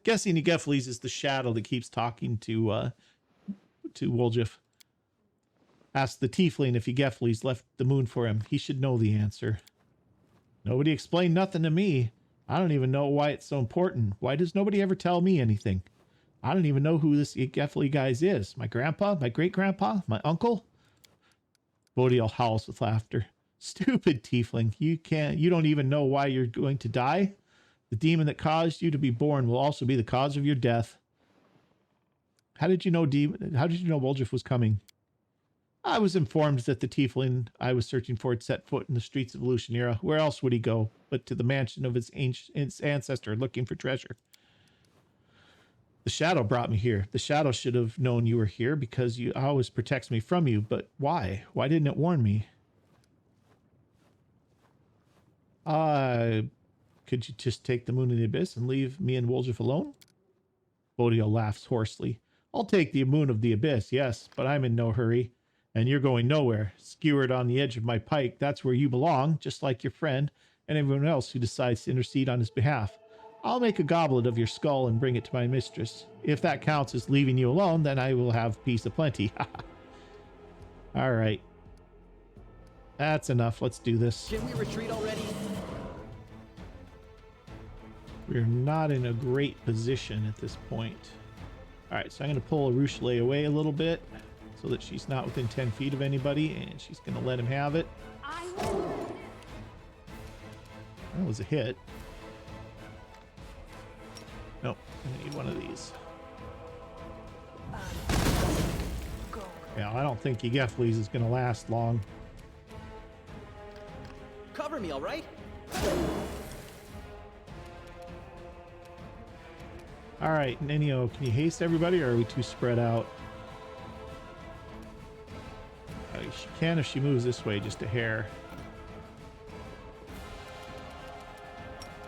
Guessing Egephiles is the shadow that keeps talking to Woljif. Ask the tiefling if Egephiles left the moon for him. He should know the answer. Nobody explained nothing to me. I don't even know why it's so important. Why does nobody ever tell me anything? I don't even know who this Egephiles guy is. My grandpa? My great-grandpa? My uncle? Bodiel howls with laughter. Stupid tiefling. You don't even know why you're going to die? The demon that caused you to be born will also be the cause of your death. How did you know Woljif was coming? I was informed that the tiefling I was searching for had set foot in the streets of Elutionera. Where else would he go but to the mansion of his ancestor looking for treasure? The shadow brought me here. The shadow should have known you were here because you always protects me from you. But why? Why didn't it warn me? Could you just take the moon in the abyss and leave me and Woljif alone? Bodiel laughs hoarsely. I'll take the moon of the abyss, yes, but I'm in no hurry. And you're going nowhere. Skewered on the edge of my pike, that's where you belong, just like your friend and everyone else who decides to intercede on his behalf. I'll make a goblet of your skull and bring it to my mistress. If that counts as leaving you alone, then I will have peace aplenty. All right. That's enough. Let's do this. Can we retreat already? We're not in a great position at this point. All right, so I'm going to pull Arushale away a little bit so that she's not within 10 feet of anybody, and she's going to let him have it. That was a hit. Nope, I need one of these. Yeah, I don't think Yegefles is going to last long. Cover me, all right? All right, Nenio, can you haste everybody, or are we too spread out? She can if she moves this way just a hair.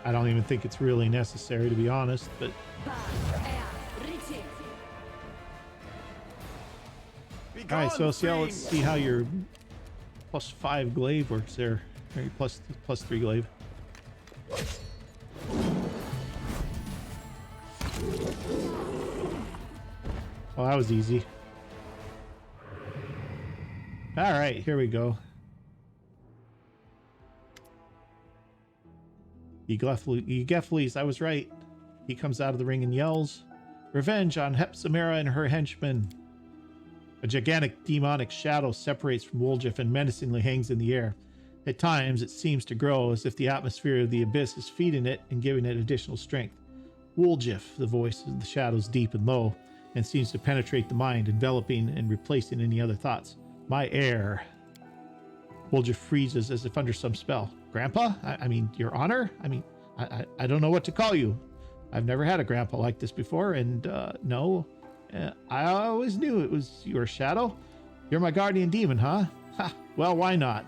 I don't even think it's really necessary, to be honest, but... Alright, so let's see how your +5 glaive works there. Or your +3 glaive. Well, that was easy. Alright, here we go. Yegefles, I was right. He comes out of the ring and yells, "Revenge on Hepzibah and her henchmen." A gigantic demonic shadow separates from Woljif and menacingly hangs in the air. At times, it seems to grow as if the atmosphere of the abyss is feeding it and giving it additional strength. Woljif, the voice of the shadows deep and low, and seems to penetrate the mind, enveloping and replacing any other thoughts. My heir. Woljif freezes as if under some spell. Grandpa? I mean, Your Honor? I mean, I don't know what to call you. I've never had a grandpa like this before, and no. I always knew it was your shadow. You're my guardian demon, huh? Ha, well, why not?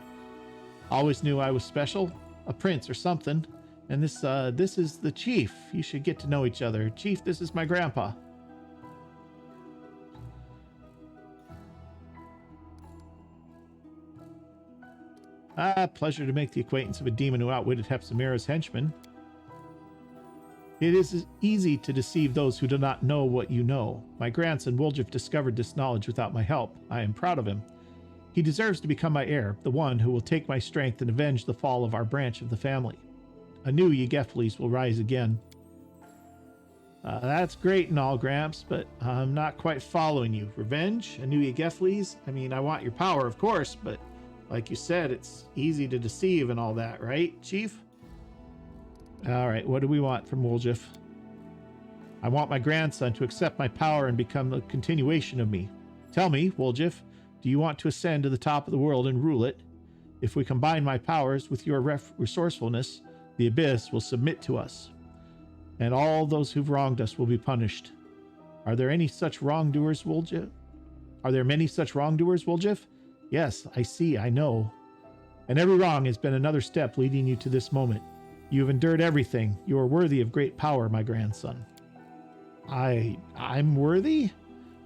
Always knew I was special, a prince or something. And this is the chief. You should get to know each other. Chief, this is my grandpa. Pleasure to make the acquaintance of a demon who outwitted Hepzibah's henchmen. It is easy to deceive those who do not know what you know. My grandson Woljif discovered this knowledge without my help. I am proud of him. He deserves to become my heir, the one who will take my strength and avenge the fall of our branch of the family. A new Yegefles will rise again. That's great and all, Gramps, but I'm not quite following you. Revenge? A new Yegefles? I mean, I want your power, of course, but like you said, it's easy to deceive and all that, right, Chief? All right, what do we want from Woljif? I want my grandson to accept my power and become a continuation of me. Tell me, Woljif, do you want to ascend to the top of the world and rule it? If we combine my powers with your resourcefulness, the abyss will submit to us, and all those who've wronged us will be punished. Are there any such wrongdoers, Woljif? Are there many such wrongdoers, Woljif? Yes, I see, I know. And every wrong has been another step leading you to this moment. You have endured everything. You are worthy of great power, my grandson. I'm worthy?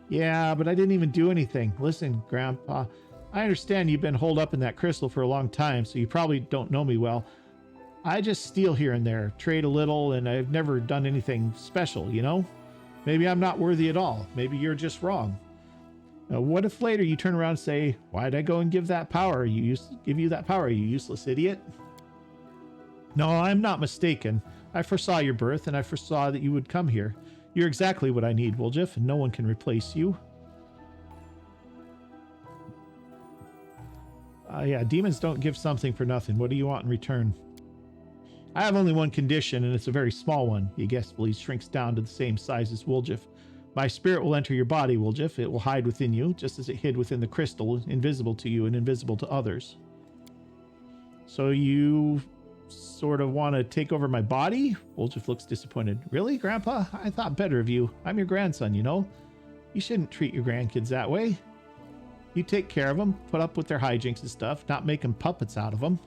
Yeah, but I didn't even do anything. Listen, Grandpa, I understand you've been holed up in that crystal for a long time, so you probably don't know me well. I just steal here and there, trade a little, and I've never done anything special, you know? Maybe I'm not worthy at all. Maybe you're just wrong. Now, what if later you turn around and say, why'd I go and give that power? Give you that power, you useless idiot? No, I'm not mistaken. I foresaw your birth, and I foresaw that you would come here. You're exactly what I need, Woljif, and no one can replace you. Yeah, demons don't give something for nothing. What do you want in return? I have only one condition, and it's a very small one. Yegefles shrinks down to the same size as Woljif. My spirit will enter your body, Woljif. It will hide within you, just as it hid within the crystal, invisible to you and invisible to others. So you sort of want to take over my body? Woljif looks disappointed. Really, Grandpa? I thought better of you. I'm your grandson, you know. You shouldn't treat your grandkids that way. You take care of them, put up with their hijinks and stuff, not making puppets out of them.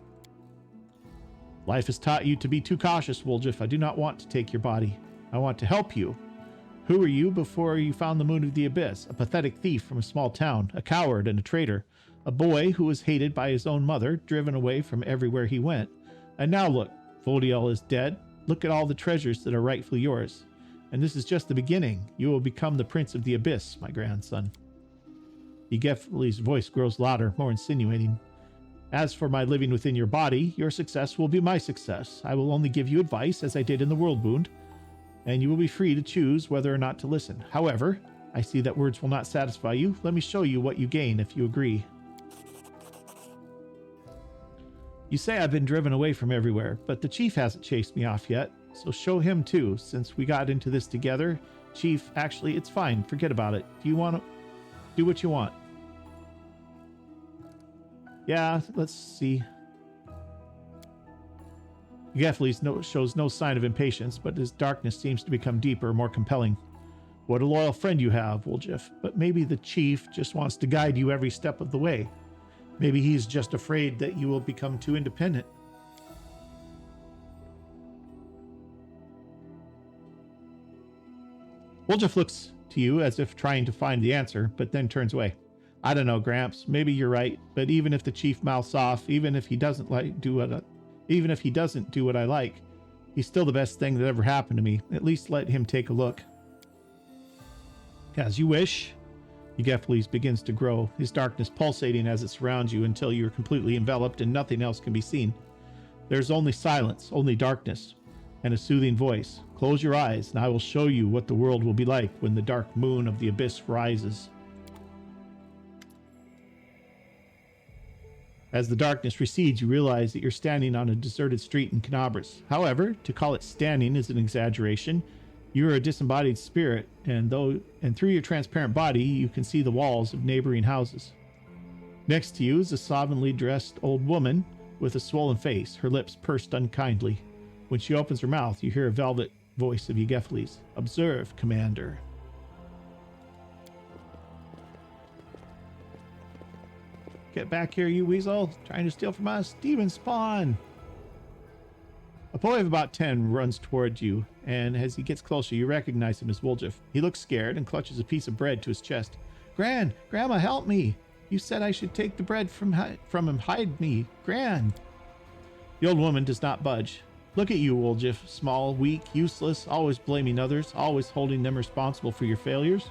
Life has taught you to be too cautious, Woljif. I do not want to take your body. I want to help you. Who were you before you found the moon of the abyss? A pathetic thief from a small town, a coward and a traitor, a boy who was hated by his own mother, driven away from everywhere he went. And now look, Vodiel is dead. Look at all the treasures that are rightfully yours. And this is just the beginning. You will become the prince of the abyss, my grandson. Yegefles' voice grows louder, more insinuating. As for my living within your body, your success will be my success. I will only give you advice, as I did in the world wound, and you will be free to choose whether or not to listen. However, I see that words will not satisfy you. Let me show you what you gain if you agree. You say I've been driven away from everywhere, but the chief hasn't chased me off yet, so show him too. Since we got into this together, Chief, actually, it's fine. Forget about it. Do you want to do what you want? Yeah, let's see. Gefles shows no sign of impatience, but his darkness seems to become deeper, more compelling. What a loyal friend you have, Woljif. But maybe the chief just wants to guide you every step of the way. Maybe he's just afraid that you will become too independent. Woljif looks to you as if trying to find the answer, but then turns away. I don't know, Gramps. Maybe you're right, but even if the chief mouths off, even if he doesn't do what I like, he's still the best thing that ever happened to me. At least let him take a look. As you wish. Gefles begins to grow, his darkness pulsating as it surrounds you until you are completely enveloped and nothing else can be seen. There's only silence, only darkness, and a soothing voice. Close your eyes, and I will show you what the world will be like when the dark moon of the abyss rises. As the darkness recedes, you realize that you're standing on a deserted street in Canabras. However, to call it standing is an exaggeration. You are a disembodied spirit, and through your transparent body, you can see the walls of neighboring houses. Next to you is a slovenly dressed old woman with a swollen face, her lips pursed unkindly. When she opens her mouth, you hear a velvet voice of Gefles. Observe, Commander. Get back here, you weasel. Trying to steal from us. Demon spawn. A boy of about 10 runs toward you, and as he gets closer, you recognize him as Woljif. He looks scared and clutches a piece of bread to his chest. Grandma, help me. You said I should take the bread from him. Hide me. Gran. The old woman does not budge. Look at you, Woljif. Small, weak, useless, always blaming others, always holding them responsible for your failures.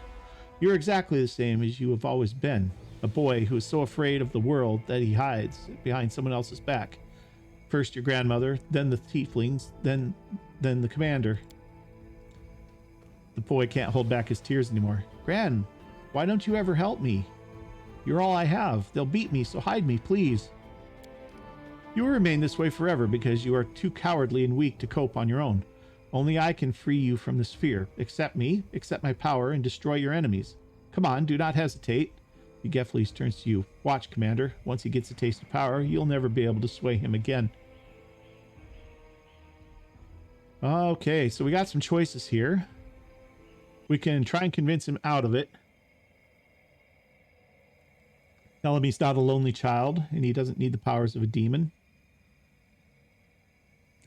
You're exactly the same as you have always been. A boy who is so afraid of the world that he hides behind someone else's back. First your grandmother, then the tieflings, then the commander. The boy can't hold back his tears anymore. Gran, why don't you ever help me? You're all I have. They'll beat me, so hide me, please. You will remain this way forever because you are too cowardly and weak to cope on your own. Only I can free you from this fear. Accept me, accept my power, and destroy your enemies. Come on, do not hesitate. Gefles turns to you. Watch, Commander. Once he gets a taste of power, you'll never be able to sway him again. Okay, so we got some choices here. We can try and convince him out of it. Tell him he's not a lonely child and he doesn't need the powers of a demon.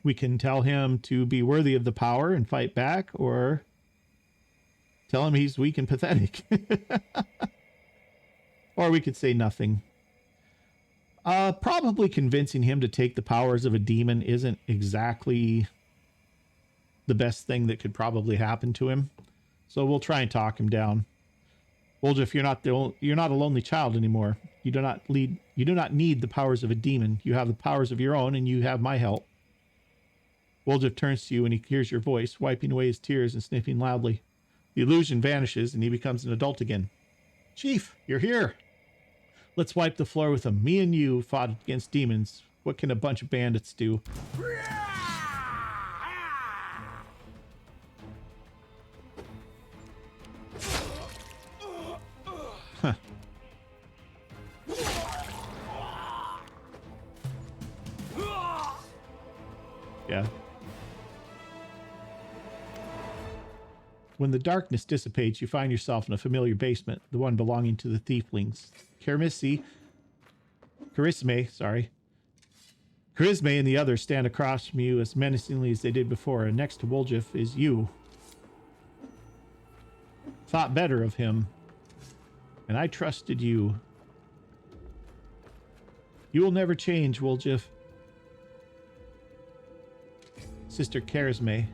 We can tell him to be worthy of the power and fight back, or tell him he's weak and pathetic. Or we could say nothing. Probably convincing him to take the powers of a demon isn't exactly the best thing that could probably happen to him. So we'll try and talk him down. Woljif, you're not a lonely child anymore. You do not need the powers of a demon. You have the powers of your own, and you have my help. Woljif turns to you and he hears your voice, wiping away his tears and sniffing loudly. The illusion vanishes and he becomes an adult again. Chief, you're here. Let's wipe the floor with him. Me and you fought against demons. What can a bunch of bandits do? Huh. Yeah. When the darkness dissipates, you find yourself in a familiar basement, the one belonging to the thieflings. Charisme and the others stand across from you as menacingly as they did before, and next to Woljif is you. Thought better of him, and I trusted you. You will never change, Woljif. Sister Charisme,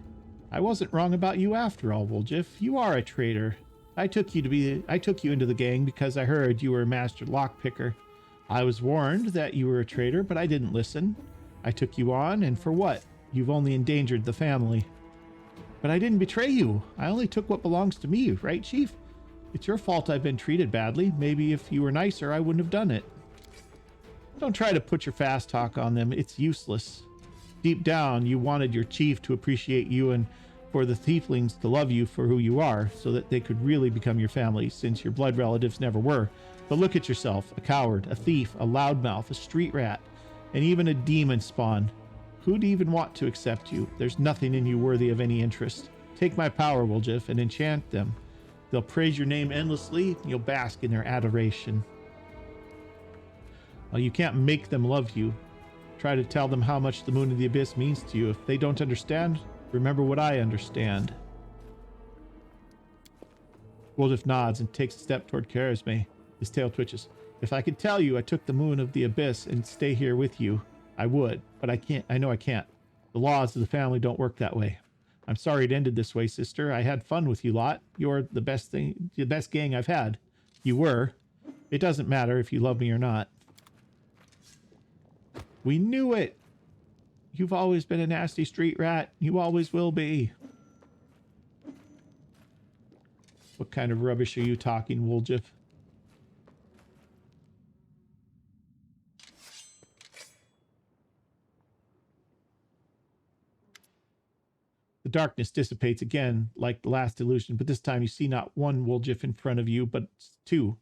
I wasn't wrong about you after all, Woljif. You are a traitor. I took you into the gang because I heard you were a master lockpicker. I was warned that you were a traitor, but I didn't listen. I took you on, and for what? You've only endangered the family. But I didn't betray you. I only took what belongs to me, right, Chief? It's your fault I've been treated badly. Maybe if you were nicer, I wouldn't have done it. Don't try to put your fast talk on them. It's useless. Deep down, you wanted your chief to appreciate you and for the tieflings to love you for who you are so that they could really become your family, since your blood relatives never were. But look at yourself, a coward, a thief, a loudmouth, a street rat, and even a demon spawn. Who'd even want to accept you? There's nothing in you worthy of any interest. Take my power, Woljif, and enchant them. They'll praise your name endlessly, and you'll bask in their adoration. Well, you can't make them love you. Try to tell them how much the Moon of the Abyss means to you. If they don't understand, remember what I understand. Woljif nods and takes a step toward Karazme. His tail twitches. If I could tell you I took the Moon of the Abyss and stay here with you, I would, but I can't. I know I can't. The laws of the family don't work that way. I'm sorry it ended this way, sister. I had fun with you lot. You're the best gang I've had. You were. It doesn't matter if you love me or not. We knew it. You've always been a nasty street rat. You always will be. What kind of rubbish are you talking, Woljif? The darkness dissipates again like the last illusion, but this time you see not one Woljif in front of you, but two.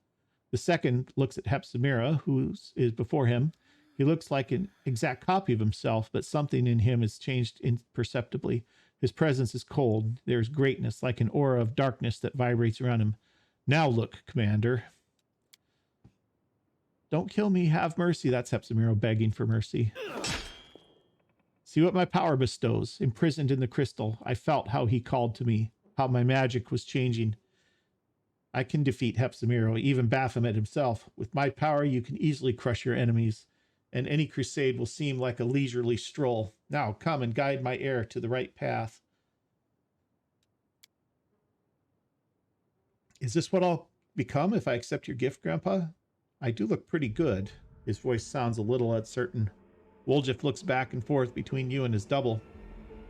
The second looks at Hepzibah, who is before him. He looks like an exact copy of himself, but something in him has changed imperceptibly. His presence is cold. There is greatness, like an aura of darkness that vibrates around him. Now look, Commander. Don't kill me. Have mercy. That's Hepzibah begging for mercy. See what my power bestows. Imprisoned in the crystal, I felt how he called to me, how my magic was changing. I can defeat Hepzibah, even Baphomet himself. With my power, you can easily crush your enemies, and any crusade will seem like a leisurely stroll. Now, come and guide my heir to the right path. Is this what I'll become if I accept your gift, Grandpa? I do look pretty good. His voice sounds a little uncertain. Woljif looks back and forth between you and his double.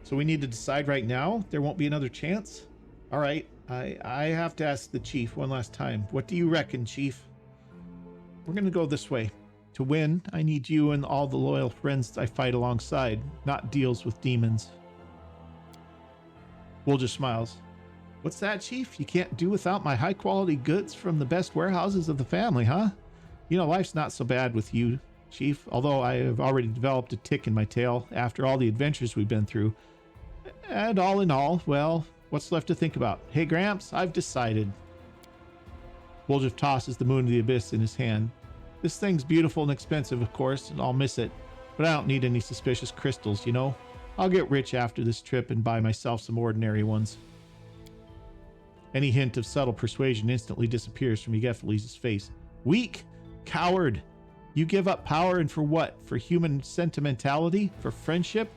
So we need to decide right now? There won't be another chance? All right, I have to ask the chief one last time. What do you reckon, chief? We're going to go this way. To win, I need you and all the loyal friends I fight alongside, not deals with demons. Woljif smiles. What's that, chief? You can't do without my high-quality goods from the best warehouses of the family, huh? You know, life's not so bad with you, Chief, although I have already developed a tick in my tail after all the adventures we've been through. And all in all, well, what's left to think about? Hey, Gramps, I've decided. Woljif tosses the Moon of the Abyss in his hand. This thing's beautiful and expensive, of course, and I'll miss it. But I don't need any suspicious crystals, you know? I'll get rich after this trip and buy myself some ordinary ones. Any hint of subtle persuasion instantly disappears from Yegefeli's face. Weak! Coward! You give up power, and for what? For human sentimentality? For friendship?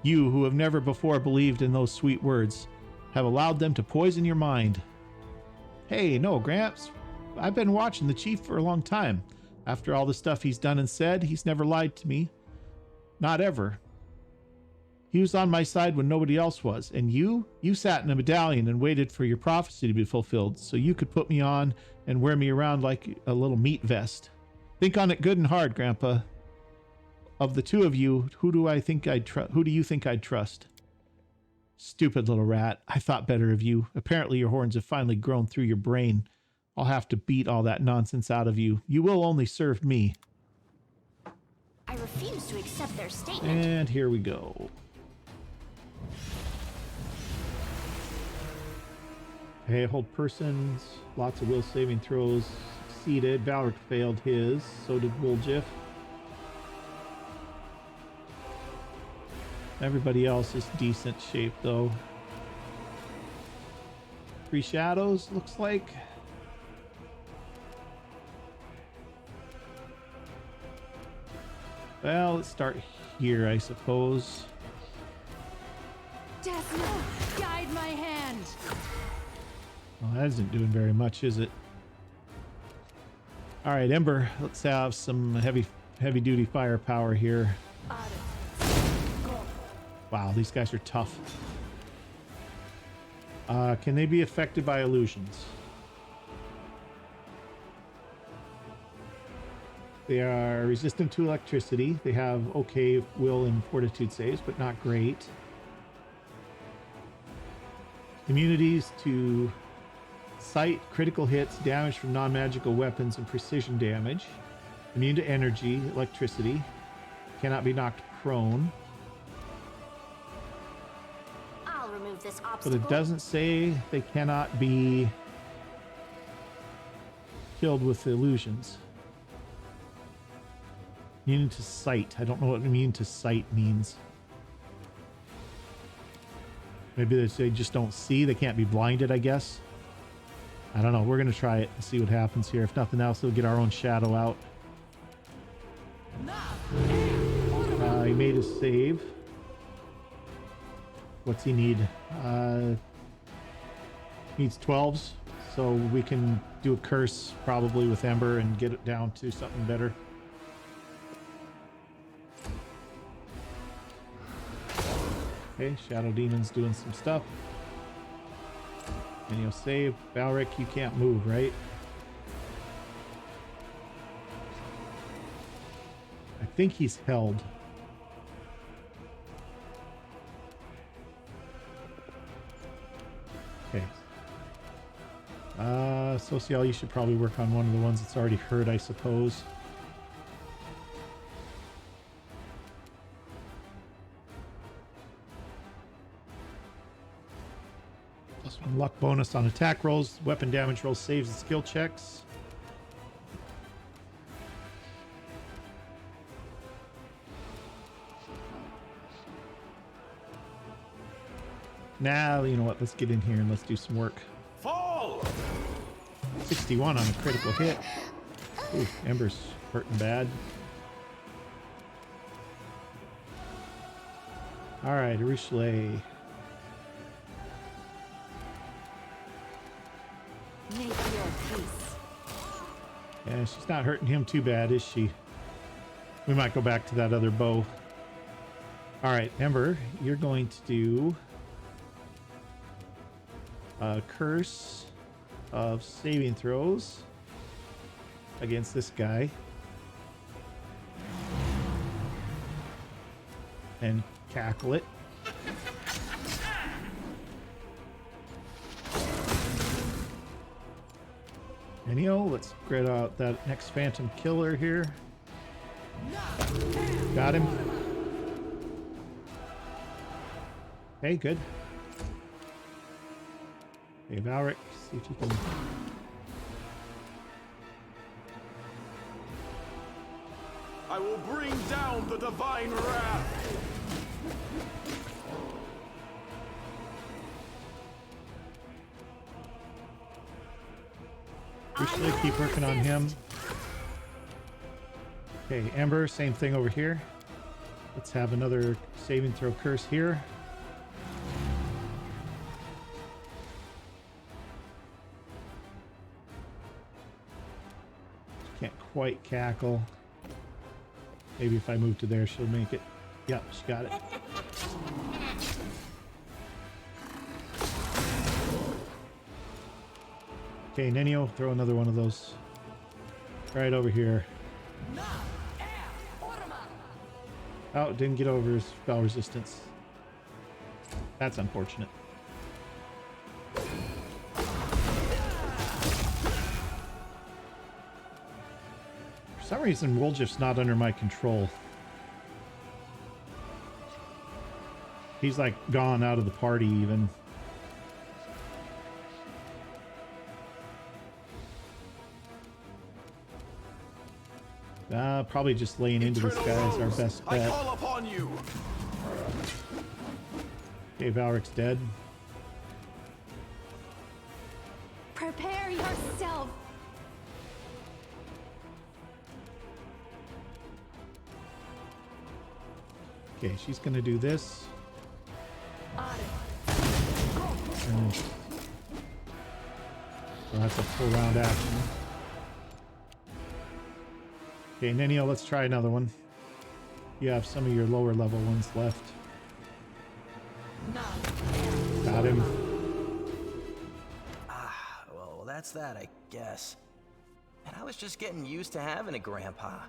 You, who have never before believed in those sweet words, have allowed them to poison your mind. Hey, no, Gramps. I've been watching the Chief for a long time. After all the stuff he's done and said, he's never lied to me. Not ever. He was on my side when nobody else was. And you sat in a medallion and waited for your prophecy to be fulfilled so you could put me on and wear me around like a little meat vest. Think on it good and hard, Grandpa. Of the two of you, who do you think I'd trust? Stupid little rat. I thought better of you. Apparently your horns have finally grown through your brain. I'll have to beat all that nonsense out of you. You will only serve me. I refuse to accept their statement. And here we go. Okay, hold persons. Lots of will saving throws. Succeeded. Valric failed his. So did Woljif. Everybody else is decent shape though. 3 shadows looks like. Well, let's start here, I suppose. Desna, guide my hand. Well, that isn't doing very much, is it? All right, Ember, let's have some heavy duty firepower here. Wow, these guys are tough. Can they be affected by illusions? They are resistant to electricity. They have okay will and fortitude saves, but not great. Immunities to sight, critical hits, damage from non-magical weapons, and precision damage. Immune to energy, electricity. Cannot be knocked prone. I'll remove this But obstacle. it doesn't say they cannot be killed with illusions. Immune to sight. I don't know what immune to sight means. Maybe they just don't see. They can't be blinded, I guess. I don't know. We're going to try it and see what happens here. If nothing else, we'll get our own shadow out. He made a save. What's he need? Needs 12s. So we can do a curse probably with Ember and get it down to something better. Okay, Shadow Demon's doing some stuff. And you'll save. Valric, you can't move, right? I think he's held. Okay. Social, you should probably work on one of the ones that's already hurt, I suppose. +1 luck bonus on attack rolls, weapon damage rolls, saves, and skill checks. Now, you know what? Let's get in here and let's do some work. Fall! 61 on a critical hit. Ooh, Ember's hurting bad. All right, Richelieu. Make your peace. Yeah, she's not hurting him too bad, is she? We might go back to that other bow. All right, Ember, you're going to do a curse of saving throws against this guy. And cackle it. And let's get out that next Phantom Killer here. Got him. Okay, good. Okay, Valric, see if you can. I will bring down the divine wrath. We should keep working on him. Okay, Ember, same thing over here. Let's have another saving throw curse here. Can't quite cackle. Maybe if I move to there, she'll make it. Yep, she got it. Okay, Nenio, throw another one of those right over here. Oh, didn't get over his spell resistance. That's unfortunate. For some reason, Woljif's not under my control. He's like gone out of the party even. Probably just laying into this guy is our best I bet. call upon you. Okay, Valric's dead. Prepare yourself. Okay, she's gonna do this. And so that's a full round action. Okay, Nenio, let's try another one. You have some of your lower level ones left. Got him. Well, that's that, I guess. And I was just getting used to having a grandpa.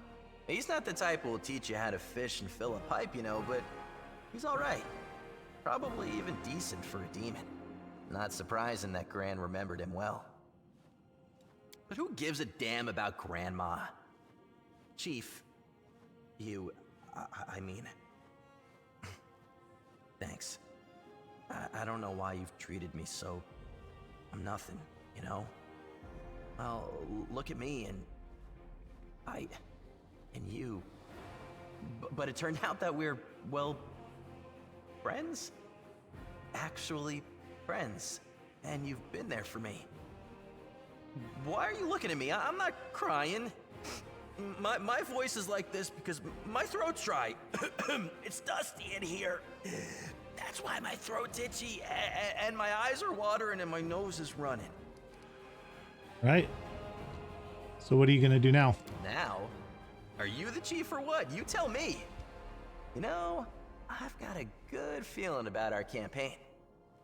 He's not the type who will teach you how to fish and fill a pipe, you know, but he's all right. Probably even decent for a demon. Not surprising that Gran remembered him well. But who gives a damn about Grandma? Chief, I mean... Thanks. I don't know why you've treated me so... I'm nothing, you know? Well, look at me and... and you. But it turned out that we're, well... friends? Actually, friends. And you've been there for me. Why are you looking at me? I'm not crying. My voice is like this because my throat's dry. It's dusty in here. That's why my throat's itchy, and my eyes are watering, and my nose is running. Right. So what are you going to do now? Now? Are you the chief or what? You tell me. You know, I've got a good feeling about our campaign.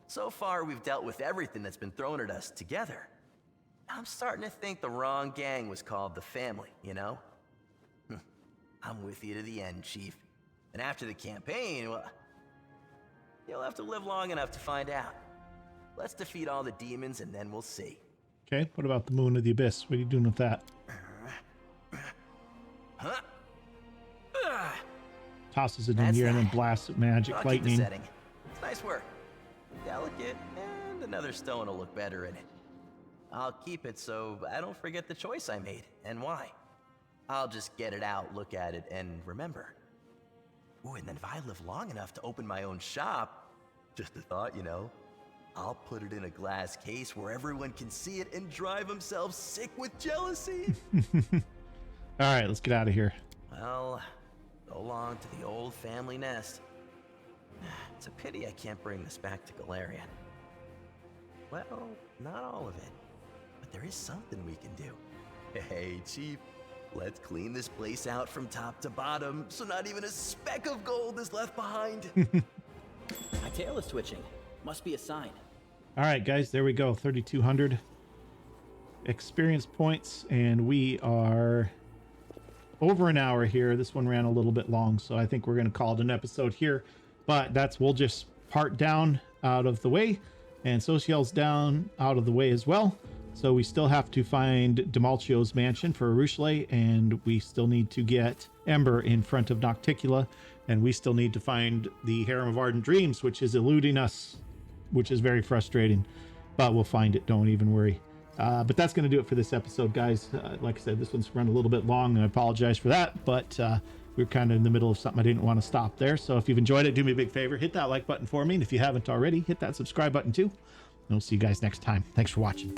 So far, we've dealt with everything that's been thrown at us together. I'm starting to think the wrong gang was called the Family, you know? I'm with you to the end, Chief. And after the campaign, well, you'll have to live long enough to find out. Let's defeat all the demons and then we'll see. Okay, what about the Moon of the Abyss? What are you doing with that? Huh? Tosses it in here and then blasts it magic lightning. Setting. It's nice work. Delicate, and another stone will look better in it. I'll keep it so I don't forget the choice I made and why. I'll just get it out, look at it, and remember. Ooh, and then if I live long enough to open my own shop, just a thought, you know, I'll put it in a glass case where everyone can see it and drive themselves sick with jealousy. All right, let's get out of here. Well, so long to the old family nest. It's a pity I can't bring this back to Galarian. Well, not all of it, but there is something we can do. Hey, Chief, let's clean this place out from top to bottom so not even a speck of gold is left behind. My tail is twitching. Must be a sign. All right, guys, there we go. 3,200 experience points, and we are over an hour here. This one ran a little bit long, so I think we're going to call it an episode here. But that's Woljif's part down out of the way, and Social's down out of the way as well. So we still have to find Demalchio's mansion for Arushale, and we still need to get Ember in front of Nocticula, and we still need to find the Harem of Ardent Dreams, which is eluding us, which is very frustrating. But we'll find it, don't even worry. But that's going to do it for this episode, guys. Like I said, this one's run a little bit long, and I apologize for that, but we're kind of in the middle of something. I didn't want to stop there. So if you've enjoyed it, do me a big favor, hit that like button for me, and if you haven't already, hit that subscribe button too. And we'll see you guys next time. Thanks for watching.